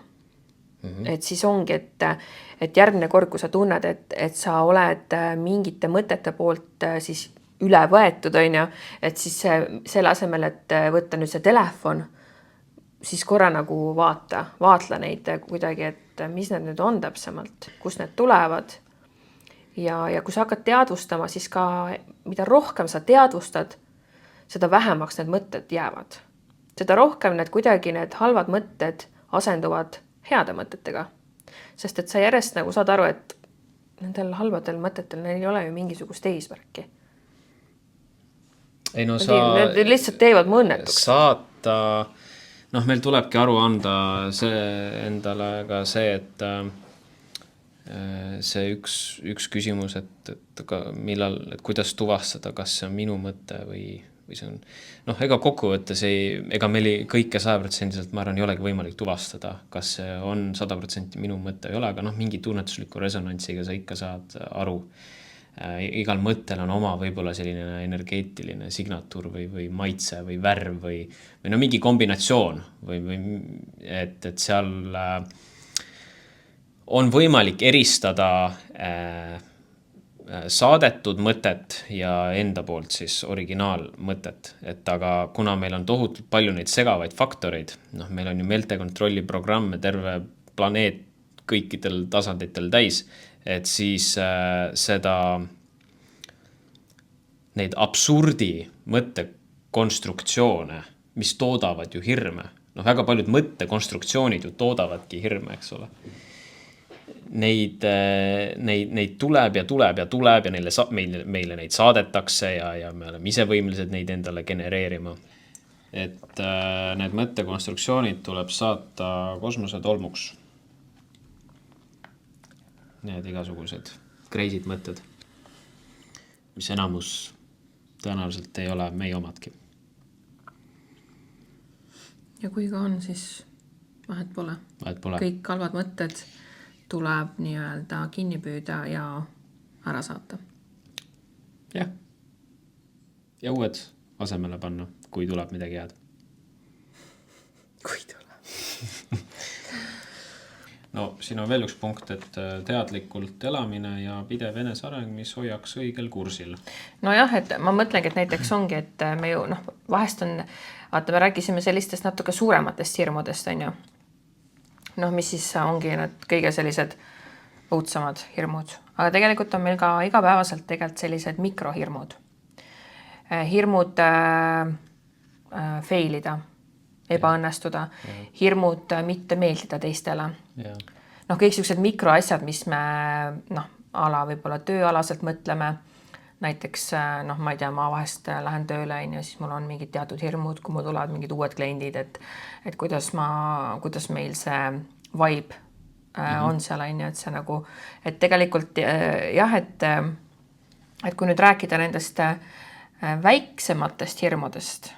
et siis ongi, et järgmine kord, kui sa tunned, et sa oled mingite mõtete poolt siis üle võetud, et siis selle asemel, et võtta nüüd see telefon, siis korra nagu vaatla neid kuidagi, et mis need nüüd on täpsemalt, kus need tulevad. Ja kui sa hakkad teadvustama, siis ka mida rohkem sa teadvustad, seda vähemaks need mõtted jäävad. Seda rohkem kuidagi need halvad mõtted asenduvad heade mõtetega. Sest et sa järjest nagu saad aru, et nendel halbadel mõtetel neil ei ole ju mingisugust eesmärki. Ei no Need lihtsalt teevad mu õnnetuks. Saata, meil tulebki aru anda endale ka see, et see üks küsimus, et kuidas tuvastada, kas see on minu mõte või see on, ega kokkuvõttes ega meil kõike 100% ma arvan ei olegi võimalik tuvastada, kas see on 100% minu mõte ei ole, aga mingi tunnetusliku resonantsiga sa ikka saad aru. Igal mõttel on oma võib-olla selline energeetiline signatuur või maitse või värv või mingi kombinatsioon et seal on võimalik eristada saadetud mõtet ja enda poolt siis originaalmõtet, et aga kuna meil on tohutult palju neid segavaid faktoreid, meil on ju meeltekontrolli programme terve planeet kõikidel tasanditel täis, et siis neid absurdi mõttekonstruktsioone, mis toodavad ju hirme, väga paljud mõttekonstruktsioonid ju toodavadki hirme, eks ole. Neid tuleb ja meile neid saadetakse ja me oleme ise võimelised neid endale genereerima. Et need mõttekonstruktsioonid tuleb saata kosmosetolmuks. Need igasugused kreisid mõtted, mis enamus tõenäoliselt ei ole meie omadki. Ja kui ka on, siis vahet pole. Kõik halvad mõtted tuleb nii-öelda kinni püüda ja ära saata. Jah. Ja uued asemele panna, kui tuleb midagi head. Kui tuleb. no siin on veel üks punkt, et teadlikult elamine ja pidev eneseareng, mis hoiaks õigel kursil. Nojah, et ma mõtlengi, et näiteks ongi, et me ju vahest on, vaata, me rääkisime sellistest natuke suurematest hirmudest, on ju. Mis siis ongi need kõige sellised õudsemad hirmud. Aga tegelikult on meil ka igapäevaselt tegelikult sellised mikrohirmud. Hirmud failida, ebaõnnestuda, hirmud mitte meeldida teistele. Kõik sellised mikroasjad, mis me ala võib-olla tööalaselt mõtleme. Näiteks, ma ei tea, ma vahest lähen tööle ja siis mul on mingid teatud hirmud, kui mul tulevad mingid uued kliendid, et kuidas meil see vibe on seal, et see nagu, et tegelikult jah, et kui nüüd rääkida nendest väiksematest hirmudest,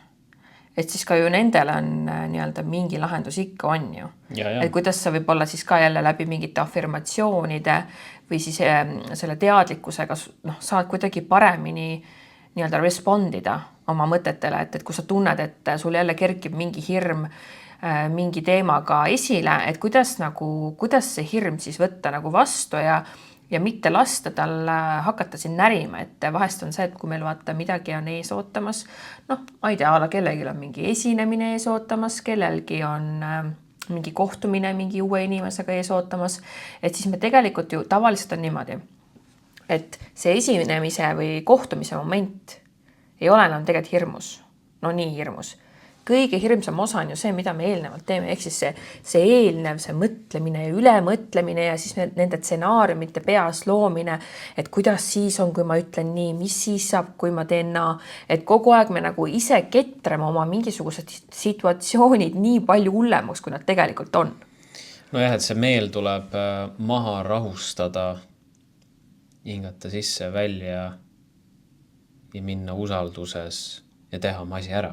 et siis ka ju nendel on nii-öelda mingi lahendus ikka on ju. Et kuidas sa võib olla siis ka jälle läbi mingite affirmatsioonide või siis selle teadlikkusega saad kuidagi paremini nii-öelda respondida oma mõtetele, et kui sa tunned, et sul jälle kerkib mingi hirm mingi teemaga esile, et kuidas see hirm siis võtta nagu vastu ja mitte lasta tal hakata siin närima, et vahest on see, et kui meil vaata midagi on ees ootamas, ma ei tea, kellelgi on mingi esinemine ees ootamas, kellelgi on mingi kohtumine mingi uue inimesega ees ootamas, et siis me tegelikult ju tavaliselt on niimoodi, et see esinemise või kohtumise moment ei ole enam tegelikult hirmus, nii hirmus. Kõige hirmsam osa on ju see, mida me eelnevalt teeme, ehk siis see eelnev, see mõtlemine ja ülemõtlemine ja siis nende stsenaariumite peas loomine, et kuidas siis on, kui ma ütlen nii, mis siis saab, kui ma teen naa, et kogu aeg me nagu ise ketreme oma mingisugused situatsioonid nii palju hullemaks, kui nad tegelikult on. Nojah, et see meel tuleb maha rahustada, hingata sisse välja ja minna usalduses ja teha oma asi ära.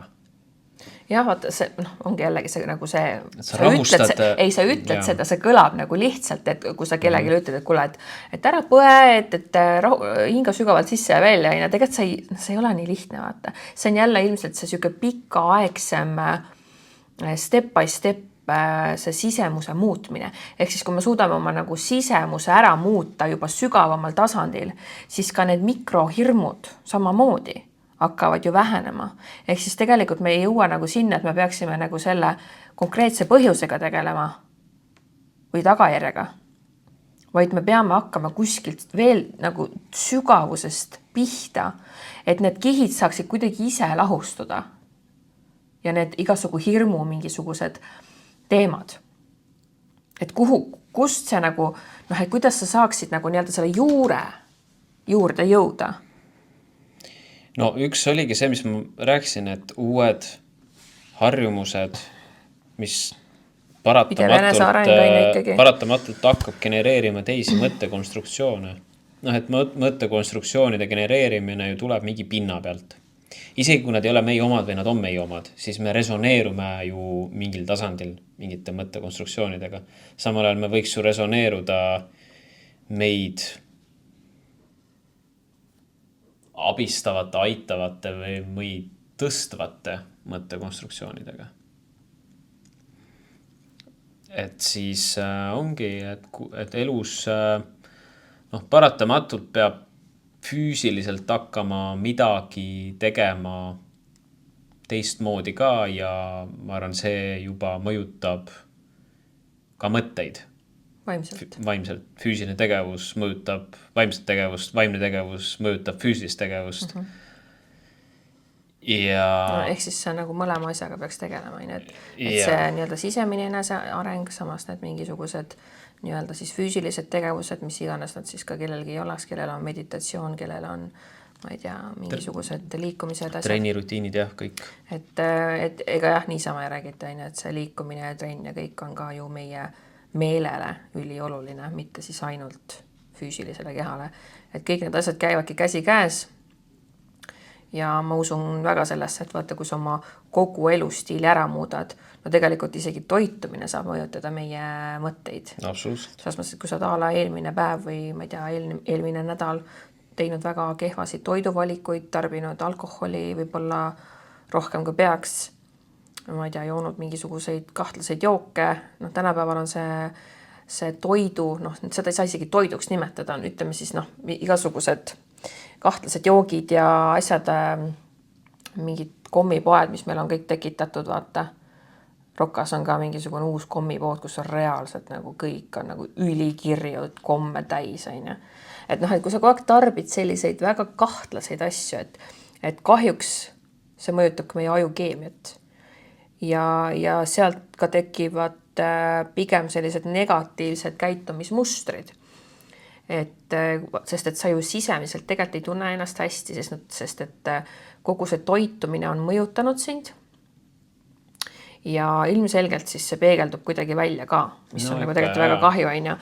Jah, vaata, see ongi jällegi see nagu see, sa ütled seda, see kõlab nagu lihtsalt, et kui sa kellelegi ütled, et kuule, et ära põe, et hinga sügavalt sisse ja välja, ja tegelikult see ei ole nii lihtne, vaata. See on jälle ilmselt see süke pikaaegsem step by step see sisemuse muutmine. Ehk siis, kui me suudame oma nagu sisemuse ära muuta juba sügavamal tasandil, siis ka need mikrohirmud samamoodi hakkavad ju vähenema. Ehk siis tegelikult me ei jõua nagu sinna, et me peaksime nagu selle konkreetse põhjusega tegelema või tagajärjega, vaid me peame hakkama kuskilt veel nagu sügavusest pihta, et need kihid saaksid kuidagi ise lahustuda ja need igasugu hirmu mingisugused teemad. Et kust see nagu, et kuidas sa saaksid nagu nii-öelda selle juurde jõuda? No üks oligi see, mis ma rääkisin, et uued harjumused, mis paratamatult hakkab genereerima teisi mõttekonstruktsioone. Et mõttekonstruktsioonide genereerimine ju tuleb mingi pinna pealt. Isegi kui nad ei ole meie omad või nad on meie omad, siis me resoneerume ju mingil tasandil mingite mõttekonstruktsioonidega. Samal ajal me võiks ju resoneeruda meid abistavate, aitavate või tõstvate mõttekonstruktsioonidega. Et siis ongi, et elus paratamatult peab füüsiliselt hakkama midagi tegema teistmoodi ka ja ma arvan, see juba mõjutab ka mõtteid. Vaimselt. Füüsiline tegevus mõjutab vaimset tegevust, vaimne tegevus mõjutab füüsilist tegevust. Ehk siis see nagu mõlema asjaga peaks tegelema. Et see nii-öelda sisemine areng, samas need mingisugused nii-öelda siis füüsilised tegevused, mis iganes nad siis ka kellelgi ei oleks, kellel on meditatsioon, kellel on, ma ei tea, mingisugused liikumised asjad. Trennirutiinid, jah, kõik. Et ega jah, niisama ei räägita, et see liikumine ja trenn ja kõik on ka ju meie meelele ülioluline, mitte siis ainult füüsilisele kehale. Et kõik need asjad käivadki käsi käes ja ma usun väga sellesse, et vaata, kui sa oma kogu elustiili ära muudad, tegelikult isegi toitumine saab mõjutada meie mõtteid. Absoluutselt. Selles mõttes, et kui sa ala eelmine päev või ma ei tea, eelmine nädal teinud väga kehvasid toiduvalikuid, tarbinud alkoholi võib-olla rohkem kui peaks, ma ei tea, joonud mingisuguseid kahtlaseid jooke, tänapäeval on see see toidu, noh, seda ei saa isegi toiduks nimetada, ütleme siis noh, igasugused kahtlased joogid ja asjad, mingid kommipoed, mis meil on kõik tekitatud, vaata. Rokas on ka mingisugune uus kommipood, kus on reaalselt nagu kõik on nagu ülikirju komme täis, on ju. Et noh, et kui sa kogu aeg tarbid selliseid väga kahtlaseid asju, et kahjuks see mõjutab meie ajukeemiat ja sealt ka tekivad pigem sellised negatiivsed käitumismustrid. Sest et sa ju sisemiselt tegelikult ei tunne ennast hästi, sest et kogu see toitumine on mõjutanud sind ja ilmselgelt siis see peegeldub kuidagi välja ka, mis on nagu tegelikult väga kahju, on ju.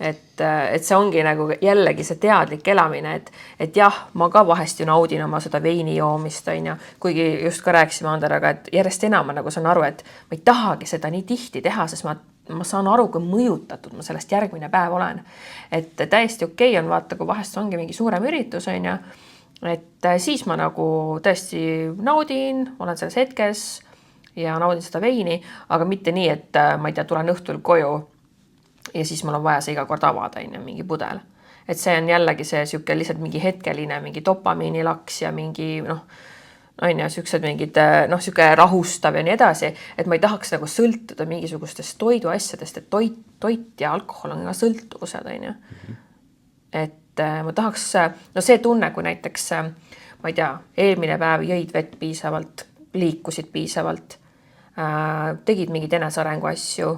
Et see ongi nagu jällegi see teadlik elamine, et jah, ma ka vahest ju naudin oma seda veini joomist, on ju, kuigi just ka rääkisime Anderaga, et järjest enam nagu saan aru, et ma ei tahagi seda nii tihti teha, sest ma saan aru, kui mõjutatud ma sellest järgmine päev olen. Et täiesti okei on, vaata, kui vahest ongi mingi suurem üritus, on ju, et siis ma nagu tõesti naudin, olen selles hetkes ja naudin seda veini, aga mitte nii, et ma ei tea, tulen õhtul koju ja siis mul on vaja see iga kord avada, mingi pudel. Et see on jällegi see süke lihtsalt mingi hetkeline, mingi dopamiinilaks ja mingi on ju, süksed mingid süke rahustav ja nii edasi, et ma ei tahaks nagu sõltuda mingisugustest toiduasjadest, et toit ja alkohol on ka sõltuvused, on ju. Et ma tahaks, see tunne, kui näiteks, ma ei tea, eelmine päev jõid vett piisavalt, liikusid piisavalt, tegid mingid enesearengu asju,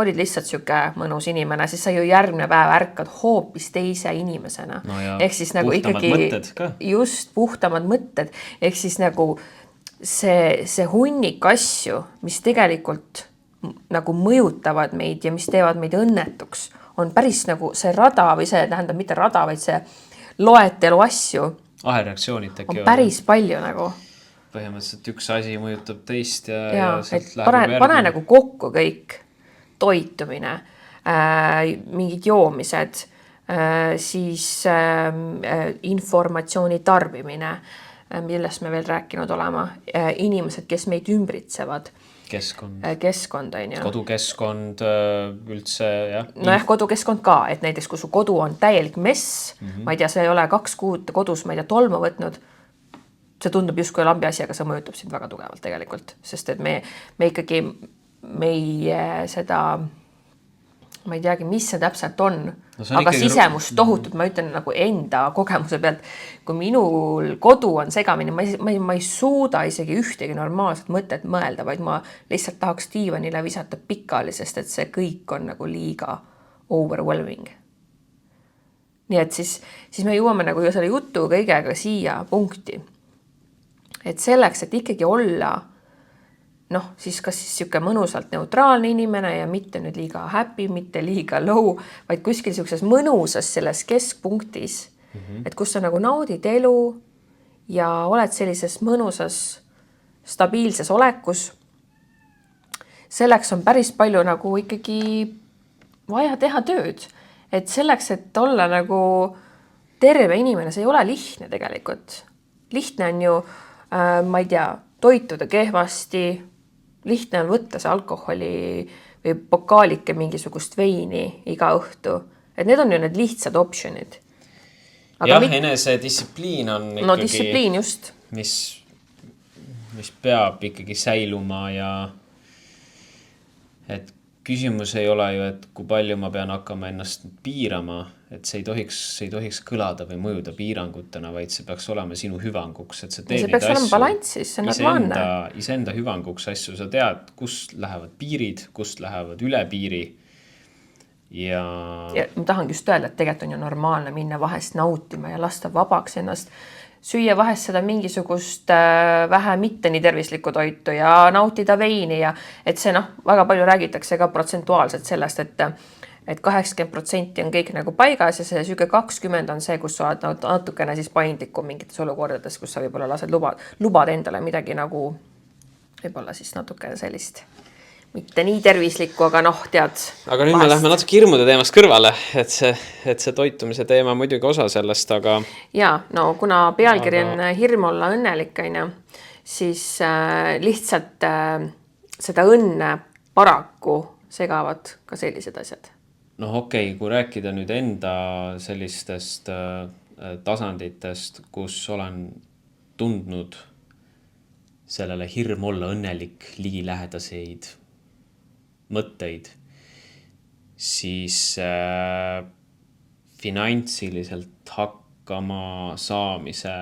olid lihtsalt süke mõnus inimene, siis sa ju järgmine päev ärkad hoopis teise inimesena. No ja ehk siis nagu ikkagi just puhtamad mõtted, ehk siis nagu see hunnik asju, mis tegelikult nagu mõjutavad meid ja mis teevad meid õnnetuks, on päris nagu see rada või see tähendab mitte rada, vaid see loetelu asju ahelreaktsioonid on päris palju nagu. Põhimõtteliselt üks asi mõjutab teist ja sealt pane nagu kokku kõik toitumine, mingid joomised, siis informatsiooni tarbimine, millest me veel rääkinud olema, inimesed, kes meid ümbritsevad. Keskkond, on ju. Kodukeskkond üldse, jah. Nojah, kodukeskkond ka, et näiteks kui su kodu on täielik mess, ma ei tea, see ei ole 2 kuud kodus, ma ei tea, tolmu võtnud, see tundub justkui lambi asi, aga see mõjutab sind väga tugevalt tegelikult, sest et me ikkagi seda, ma ei teagi, mis see täpselt on, aga sisemust tohutult, ma ütlen nagu enda kogemuse pealt, kui minul kodu on segamini, ma ei suuda isegi ühtegi normaalset mõtet mõelda, vaid ma lihtsalt tahaks diivanile visata pikali, sest et see kõik on nagu liiga overwhelming. Nii et siis me jõuame nagu selle jutu kõigega siia punkti. Et selleks, et ikkagi olla siis kas siis siuke mõnusalt neutraalne inimene ja mitte nüüd liiga happy, mitte liiga low, vaid kuskil siukses mõnusas selles keskpunktis, et kus sa nagu naudid elu ja oled sellises mõnusas stabiilses olekus. Selleks on päris palju nagu ikkagi vaja teha tööd, et selleks, et olla nagu terve inimene, see ei ole lihtne tegelikult. Lihtne on ju ma ei tea, toituda kehvasti, lihtne on võtta see alkoholi või pokaalike mingisugust veini iga õhtu. Et need on ju need lihtsad optionid. Aga enese distsipliin on ikkagi, distsipliin just. Mis peab ikkagi säiluma ja et küsimus ei ole ju, et kui palju ma pean hakkama ennast piirama, et see ei tohiks kõlada või mõjuda piirangutena, vaid see peaks olema sinu hüvanguks, et sa teed see peaks olema balanssis, see on normaalne. Iseenda hüvanguks asju, sa tead, kust lähevad piirid, kust lähevad üle piiri. Ja ma tahan just öelda, et tegelikult on ju normaalne minna vahest nautima ja lasta vabaks ennast, süüa vahest seda mingisugust vähe mitte nii tervislikku toitu ja nautida veini ja et see väga palju räägitakse ka protsentuaalselt sellest, et 80% on kõik nagu paigas ja see süge 20 on see, kus sa oled natukene siis paindlikum mingites olukordades, kus sa võib-olla lased lubad endale midagi nagu võib-olla siis natuke sellist mitte nii tervislikku, aga tead. Aga nüüd me lähme natuke hirmude teemast kõrvale, et see toitumise teema muidugi osa sellest, aga... Ja, kuna pealkiri on hirm olla õnnelik, siis lihtsalt seda õnne paraku segavad ka sellised asjad. noh, okei, kui rääkida nüüd enda sellistest tasanditest, kus olen tundnud sellele hirm olla õnnelik ligilähedaseid mõtteid, siis finantsiliselt hakkama saamise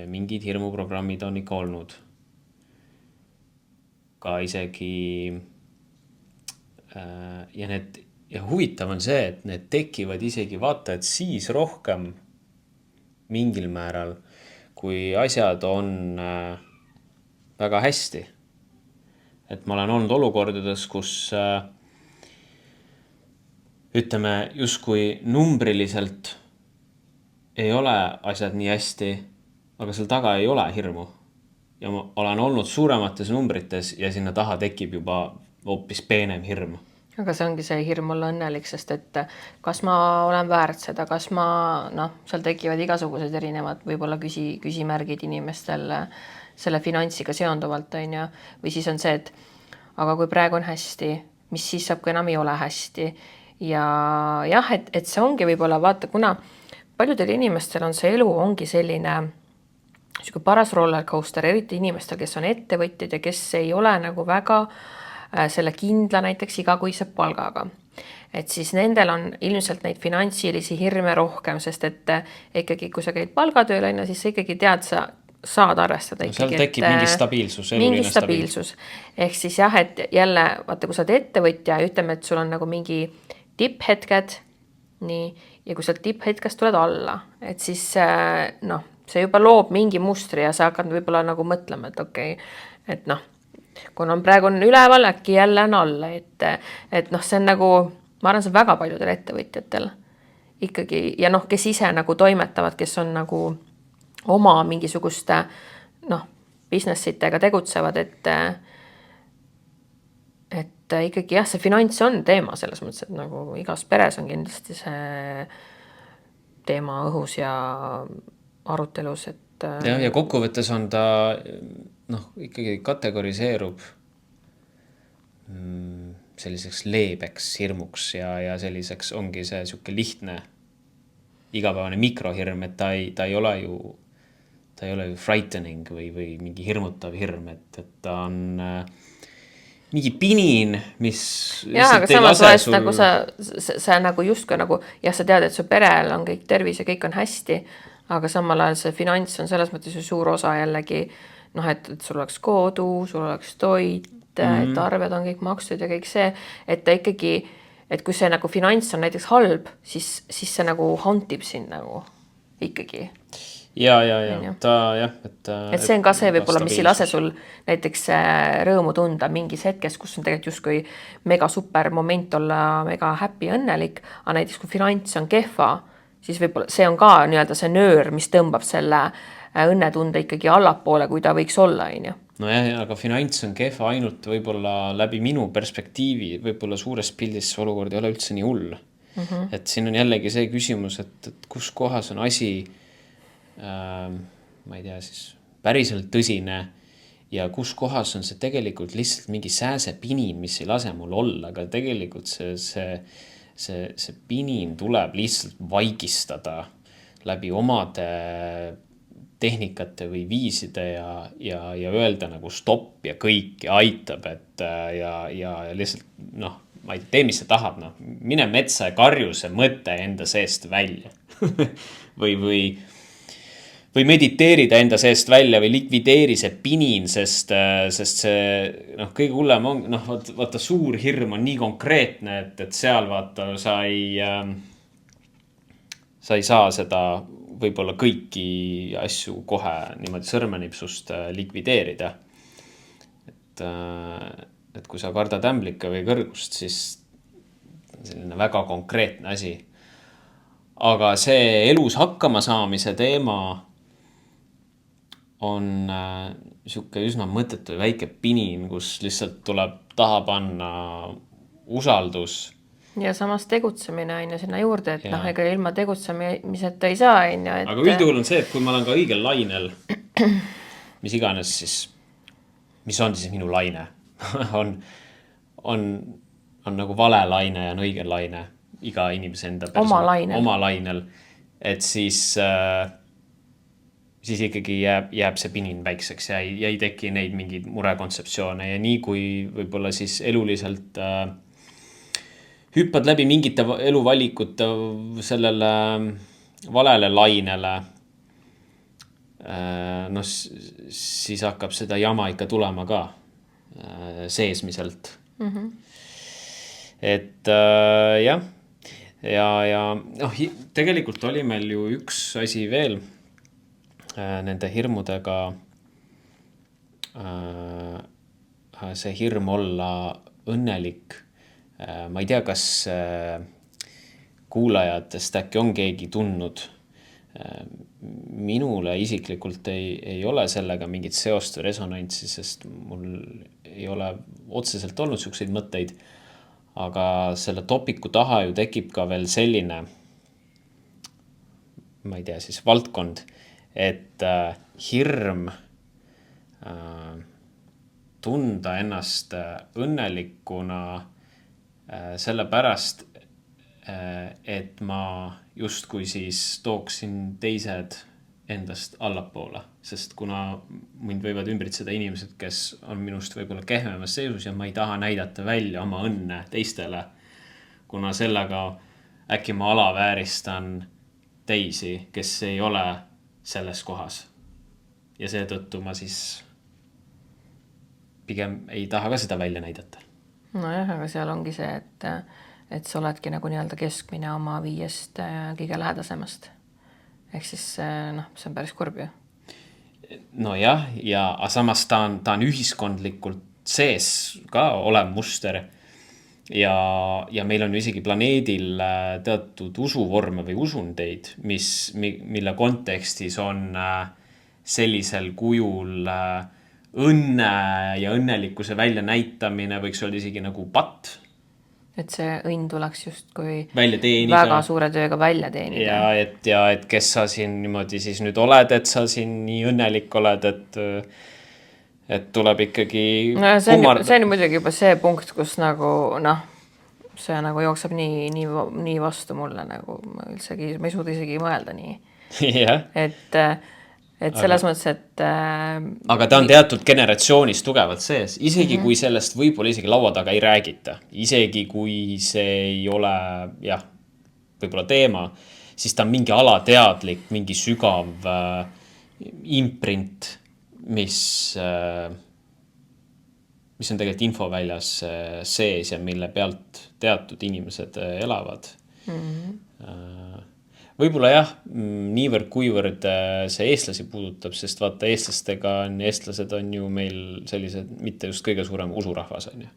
mingid hirmuprogrammid on ikka olnud. Ka isegi ja huvitav on see, et need tekivad isegi vaata, et siis rohkem mingil määral, kui asjad on väga hästi. Et ma olen olnud olukordades, kus ütleme, justkui numbriliselt ei ole asjad nii hästi, aga seal taga ei ole hirmu. Ja ma olen olnud suuremates numbrites ja sinna taha tekib juba hoopis peenem hirm. Aga see ongi see hirm olla õnnelik, sest et kas ma olen väärt seda, kas ma, seal tekivad igasugused erinevad võib-olla küsimärgid inimestel selle finantsiga seonduvalt, on ju. Või siis on see, et aga kui praegu on hästi, mis siis saab, kui enam ei ole hästi. Ja jah, et see ongi võib-olla, vaata, kuna paljudel inimestel on see elu ongi selline paras rollercoaster, eriti inimestel, kes on ettevõtjad ja kes ei ole nagu väga selle kindla näiteks igakuise palgaga. Et siis nendel on ilmselt neid finantsilisi hirme rohkem, sest et ikkagi, kui sa käid palgatööl, siis sa ikkagi tead, sa saad arvestada. No, seal tekib mingi stabiilsus. Mingi stabiilsus. Ehk siis jah, et jälle, vaata, kui sa oled ettevõtja ja ütleme, et sul on nagu mingi tipphetked, nii, ja kui sa tipphetkest tuled alla, et siis see juba loob mingi mustri ja sa hakkad võib-olla nagu mõtlema, et okei, et kuna on praegu on üleval, äkki jälle on alla, et see on nagu, ma arvan, see on väga paljudel ettevõtjatel ikkagi, ja kes ise nagu toimetavad, kes on nagu oma mingisuguste businessitega tegutsevad, et ikkagi jah, see finants on teema selles mõttes, et nagu igas peres on kindlasti see teema õhus ja arutelus, et ja kokkuvõttes on ta ikkagi kategoriseerub selliseks leebeks hirmuks ja selliseks ongi see siuke lihtne igapäevane mikrohirm, et ta ei ole ju frightening või mingi hirmutav hirm, et ta on mingi pinin, mis jah, aga samas vahest nagu sa nagu justkui nagu, jah, sa tead, et su perel on kõik tervis ja kõik on hästi, aga samal ajal see finants on selles mõttes ju suur osa jällegi, et sul oleks kodu, sul oleks toit, et arved on kõik makstud ja kõik see, et ta ikkagi, et kui see nagu finants on näiteks halb, siis see nagu hantib sind nagu ikkagi. Ja, et see on ka see võib-olla, mis ei lase sul näiteks rõõmu tunda mingis hetkes, kus on tegelikult justkui mega super moment olla mega happy, õnnelik, aga näiteks kui finants on kehva, siis võib-olla see on ka nii-öelda see nöör, mis tõmbab selle õnnetunde ikkagi allapoole, kui ta võiks olla, on ju. No jah, aga finants on kehva ainult võib-olla läbi minu perspektiivi, võib-olla suures pildis see olukord ei ole üldse nii hull. Et siin on jällegi see küsimus, et kus kohas on asi ma ei tea siis päriselt tõsine ja kus kohas on see tegelikult lihtsalt mingi sääsepinin, mis ei lase mul olla, aga tegelikult see pinin tuleb lihtsalt vaigistada läbi omade tehnikate või viiside ja öelda nagu stopp ja kõik ja aitab, et ja lihtsalt ma ei tee, mis sa tahad, mine metsa ja karju see mõte enda seest välja või mediteerida enda seest välja või likvideeri see pinin, sest see kõige hullem on, vaata suur hirm on nii konkreetne, et seal vaata sa ei saa seda võib-olla kõiki asju kohe niimoodi sõrmenipsust likvideerida. Et kui sa kardad ämblika või kõrgust, siis selline väga konkreetne asi. Aga see elus hakkama saamise teema on siuke üsna mõttetu ja väike pinin, kus lihtsalt tuleb taha panna usaldus. Ja samas tegutsemine on ju sinna juurde, et ega ilma tegutsemiseta ei saa. Aga üldjuhul on see, et kui ma olen ka õigel lainel, mis iganes siis, mis on siis minu laine, on on nagu vale laine ja on õige laine iga inimese enda oma lainel, et siis ikkagi jääb see pinin väikseks ja ei teki neid mingeid murekontseptsioone ja nii kui võib-olla siis eluliselt hüppad läbi mingite eluvalikute sellele valele lainele, no siis hakkab seda jama ikka tulema ka seesmiselt. Et jah, ja noh, tegelikult oli meil ju üks asi veel nende hirmudega, see hirm olla õnnelik. Ma ei tea, kas kuulajatest äkki on keegi tundnud. Minule isiklikult ei ole sellega mingit seost või resonantsi, sest mul ei ole otseselt olnud selliseid mõtteid. Aga selle topiku taha ju tekib ka veel selline, ma ei tea, siis valdkond, et hirm tunda ennast õnnelikuna sellepärast, et ma justkui siis tooksin teised endast allapoole, sest kuna mind võivad ümbritseda inimesed, kes on minust võib-olla kehvemas seisus ja ma ei taha näidata välja oma õnne teistele, kuna sellega äkki ma alavääristan teisi, kes ei ole selles kohas. Ja seetõttu ma siis pigem ei taha ka seda välja näidata. Nojah, aga seal ongi see, et sa oledki nagu nii-öelda keskmine oma 5 kõige lähedasemast. Ehk siis noh, see on päris kurb ju. Nojah, ja samas ta on ühiskondlikult sees ka olev muster ja meil on ju isegi planeedil teatud usuvorme või usundeid, mille kontekstis on sellisel kujul õnne ja õnnelikkuse välja näitamine võiks olla isegi nagu patt. Et see õnn tuleks just kui välja teenida. Väga suure tööga välja teenida. Ja et kes sa siin niimoodi siis nüüd oled, et sa siin nii õnnelik oled, et tuleb ikkagi no, see on muidugi juba see punkt, kus nagu noh, see nagu jookseb nii vastu mulle nagu ma ei suuda isegi mõelda nii. Yeah. Et selles mõttes, et aga ta on teatud generatsioonis tugevalt sees, isegi kui sellest võib-olla isegi laua taga ei räägita, isegi kui see ei ole võib-olla teema, siis ta on mingi alateadlik, mingi sügav imprint, mis on tegelikult infoväljas sees ja mille pealt teatud inimesed elavad. Võib-olla jah, niivõrd kuivõrd see eestlasi puudutab, sest vaata eestlased on ju meil sellised mitte just kõige suurem usurahvas on ju.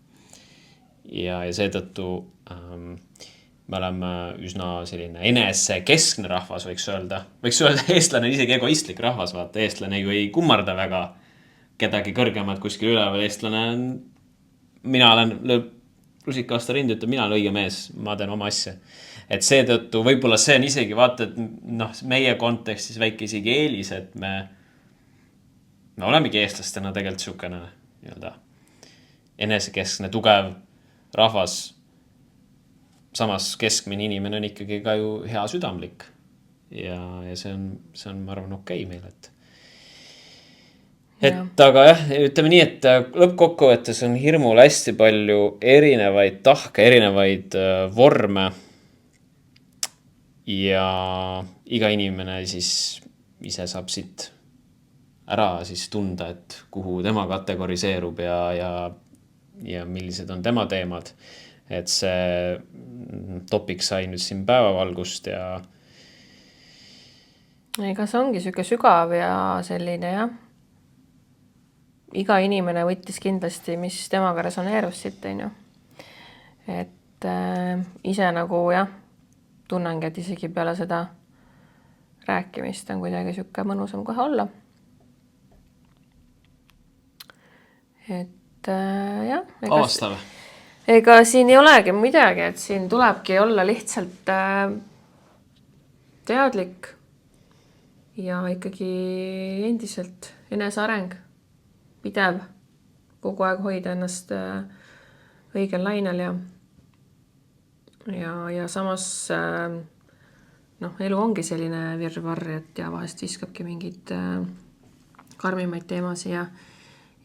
Ja seetõttu me oleme üsna selline enesekeskne rahvas, võiks öelda. Võiks öelda, eestlane on isegi egoistlik rahvas, vaata, eestlane ju ei kummarda väga kedagi kõrgemad kuskil üleval. Eestlane on, mina olen rusika aasta rind, ütleb, mina olen õige mees, ma teen oma asja. Et seetõttu võib-olla see on isegi vaata, et noh, meie kontekstis väike isegi eelis, et me olemegi eestlastena tegelikult sükene enesekeskne, tugev rahvas. Samas keskmine inimene on ikkagi ka ju hea südamlik. Ja see on ma arvan, okei meil, et aga jah, ütleme nii, et lõppkokkuvõttes on hirmul hästi palju erinevaid tahke, erinevaid vorme. Ja iga inimene siis ise saab siit ära siis tunda, et kuhu tema kategoriseerub ja millised on tema teemad. Et see topik sai nüüd siin päevavalgust ja ega see ongi süke sügav ja selline jah. Iga inimene võttis kindlasti, mis temaga resoneerus siit, on ju. Et ise nagu jah, tunnengi, et isegi peale seda rääkimist on kuidagi sükke mõnusam kohe olla. Et jah. Avastav. Ega siin ei olegi midagi, et siin tulebki olla lihtsalt teadlik ja ikkagi endiselt eneseareng, pidev, kogu aeg hoida ennast õigel lainel ja ja samas noh, elu ongi selline virvarr, et ja vahest viskabki mingid karmimaid teemasid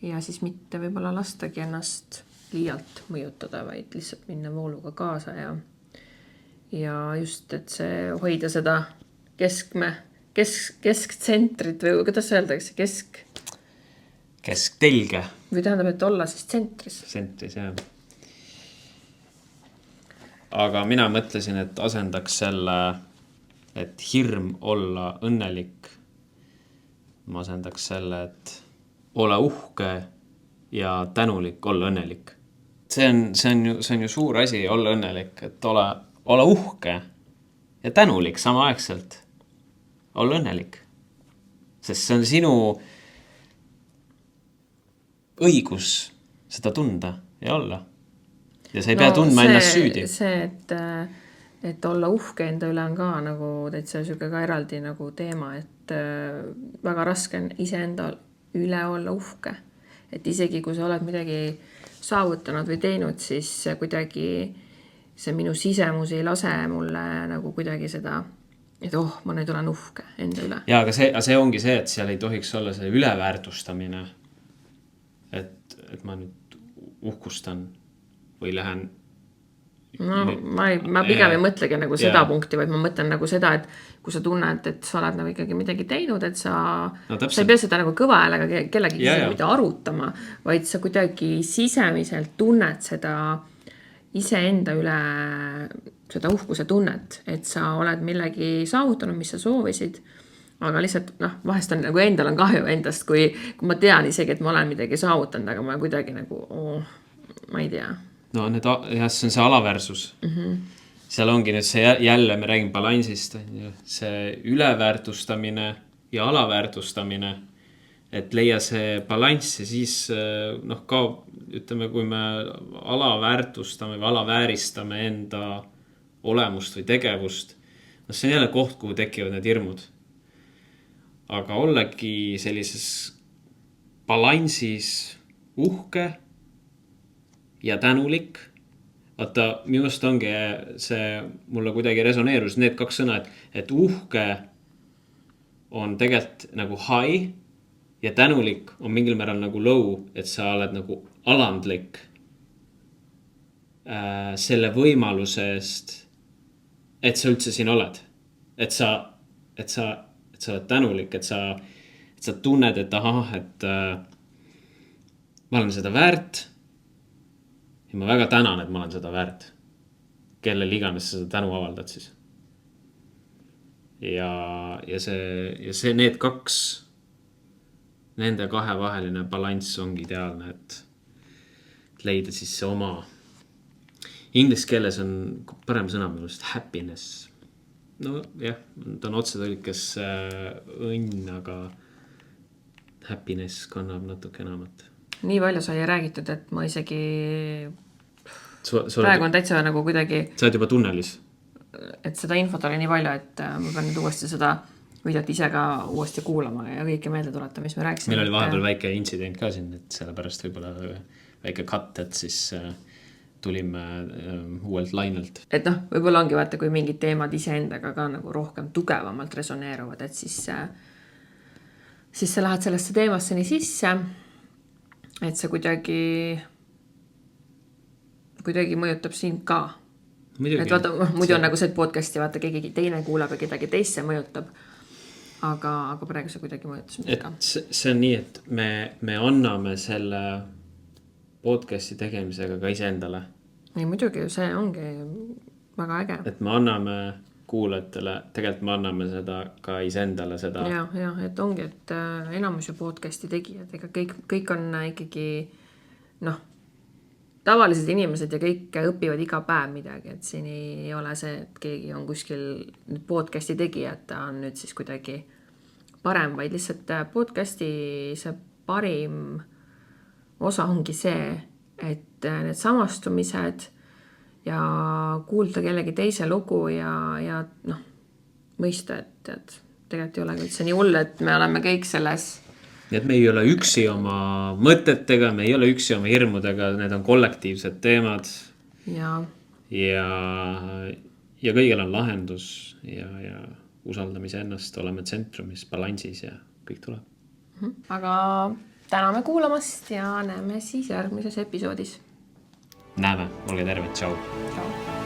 ja siis mitte võib-olla lastagi ennast liialt mõjutada, vaid lihtsalt minna vooluga kaasa ja just, et see hoida seda kesktsentrit või kuidas öeldakse, kesktelge. Või tähendab, et olla siis tsentris. Tsentris, jah. Aga mina mõtlesin, et asendaks selle, et hirm olla õnnelik. Ma asendaks selle, et ole uhke ja tänulik olla õnnelik. See on ju suur asi olla õnnelik, et ole uhke ja tänulik samaaegselt. Olla õnnelik. Sest see on sinu õigus seda tunda ja olla. Ja sa ei pea tundma ennast süüdi. See, et olla uhke enda üle on ka nagu täitsa süge ka eraldi nagu teema, et väga raske on iseenda üle olla uhke. Et isegi kui sa oled midagi saavutanud või teinud, siis kuidagi see minu sisemus ei lase mulle nagu kuidagi seda, et ma nüüd olen uhke enda üle. Ja, aga see ongi see, et seal ei tohiks olla see üleväärtustamine. Et ma nüüd uhkustan või lähen... No, ma pigem ei mõtlegi nagu seda punkti, vaid ma mõtlen nagu seda, et kui sa tunned, et sa oled nagu ikkagi midagi teinud, et sa ei pea seda nagu kõva häälega kellegi mitte arutama, vaid sa kuidagi sisemiselt tunned seda iseenda üle, seda uhkuse tunnet, et sa oled millegi saavutanud, mis sa soovisid, aga lihtsalt vahest on nagu endal on kahju endast, kui ma tean isegi, et ma olen midagi saavutanud, aga ma kuidagi nagu, ma ei tea. No see on see alaväärsus. Seal ongi nüüd see jälle, me räägime balansist, see üleväärtustamine ja alaväärtustamine, et leia see balanss ja siis ka ütleme, kui me alaväärtustame või alavääristame enda olemust või tegevust, see on jälle koht, kuhu tekivad need hirmud. Aga ollegi sellises balansis uhke ja tänulik. Vaata, minust ongi see, mulle kuidagi resoneerus need kaks sõna, et uhke on tegelikult nagu high ja tänulik on mingil määral nagu low, et sa oled nagu alandlik selle võimaluse eest, et sa üldse siin oled. Et sa oled tänulik, et sa tunned, et et ma olen seda väärt. Ja ma väga tänan, et ma olen seda väärt. Kellel iganes sa seda tänu avaldad siis. Ja see need kaks, nende kahe vaheline balanss ongi ideaalne, et leida siis see oma. Inglise keeles on parem sõna minust happiness. No jah, ta on otsetõlkes õnn, aga happiness kannab natuke enamat. Nii palju sai räägitud, et ma isegi praegu on täitsa nagu kuidagi... Sa oled juba tunnelis? Et seda infot oli nii palju, et ma pean nüüd uuesti seda videot ise ka uuesti kuulama ja kõike meelde tuleta, mis me rääksime. Meil oli vahepeal väike intsident ka siin, et sellepärast võib-olla väike cut, et siis tulime uuelt lainelt. Et võib-olla ongi vaata, kui mingid teemad iseendaga ka nagu rohkem tugevamalt resoneeruvad, et siis sa lähed sellesse teemasse nii sisse, et see kuidagi mõjutab sind ka. Et vaata, muidu on nagu see podcasti, vaata, keegi teine kuulab ja kedagi teisse mõjutab. Aga praegu see kuidagi mõjutas mind ka. See on nii, et me anname selle podcasti tegemisega ka iseendale. Nii muidugi, see ongi väga äge. Et me anname kuulajatele, tegelikult me anname seda ka iseendale seda. Ja, et ongi, et enamus ju podcasti tegijad, ega kõik on ikkagi tavalised inimesed ja kõik õpivad iga päev midagi, et siin ei ole see, et keegi on kuskil nüüd podcasti tegija, et ta on nüüd siis kuidagi parem, vaid lihtsalt podcasti see parim osa ongi see, et need samastumised ja kuulda kellegi teise lugu ja mõista, et tegelikult ei ole üldse nii hull, et me oleme kõik selles. Nii et me ei ole üksi oma mõtetega, me ei ole üksi oma hirmudega, need on kollektiivsed teemad. Ja ja kõigil on lahendus ja usaldamise ennast, oleme tsentrumis, balansis ja kõik tuleb. Aga täname kuulamast ja näeme siis järgmises episoodis. Näeme, olge terved, tšau! Tšau!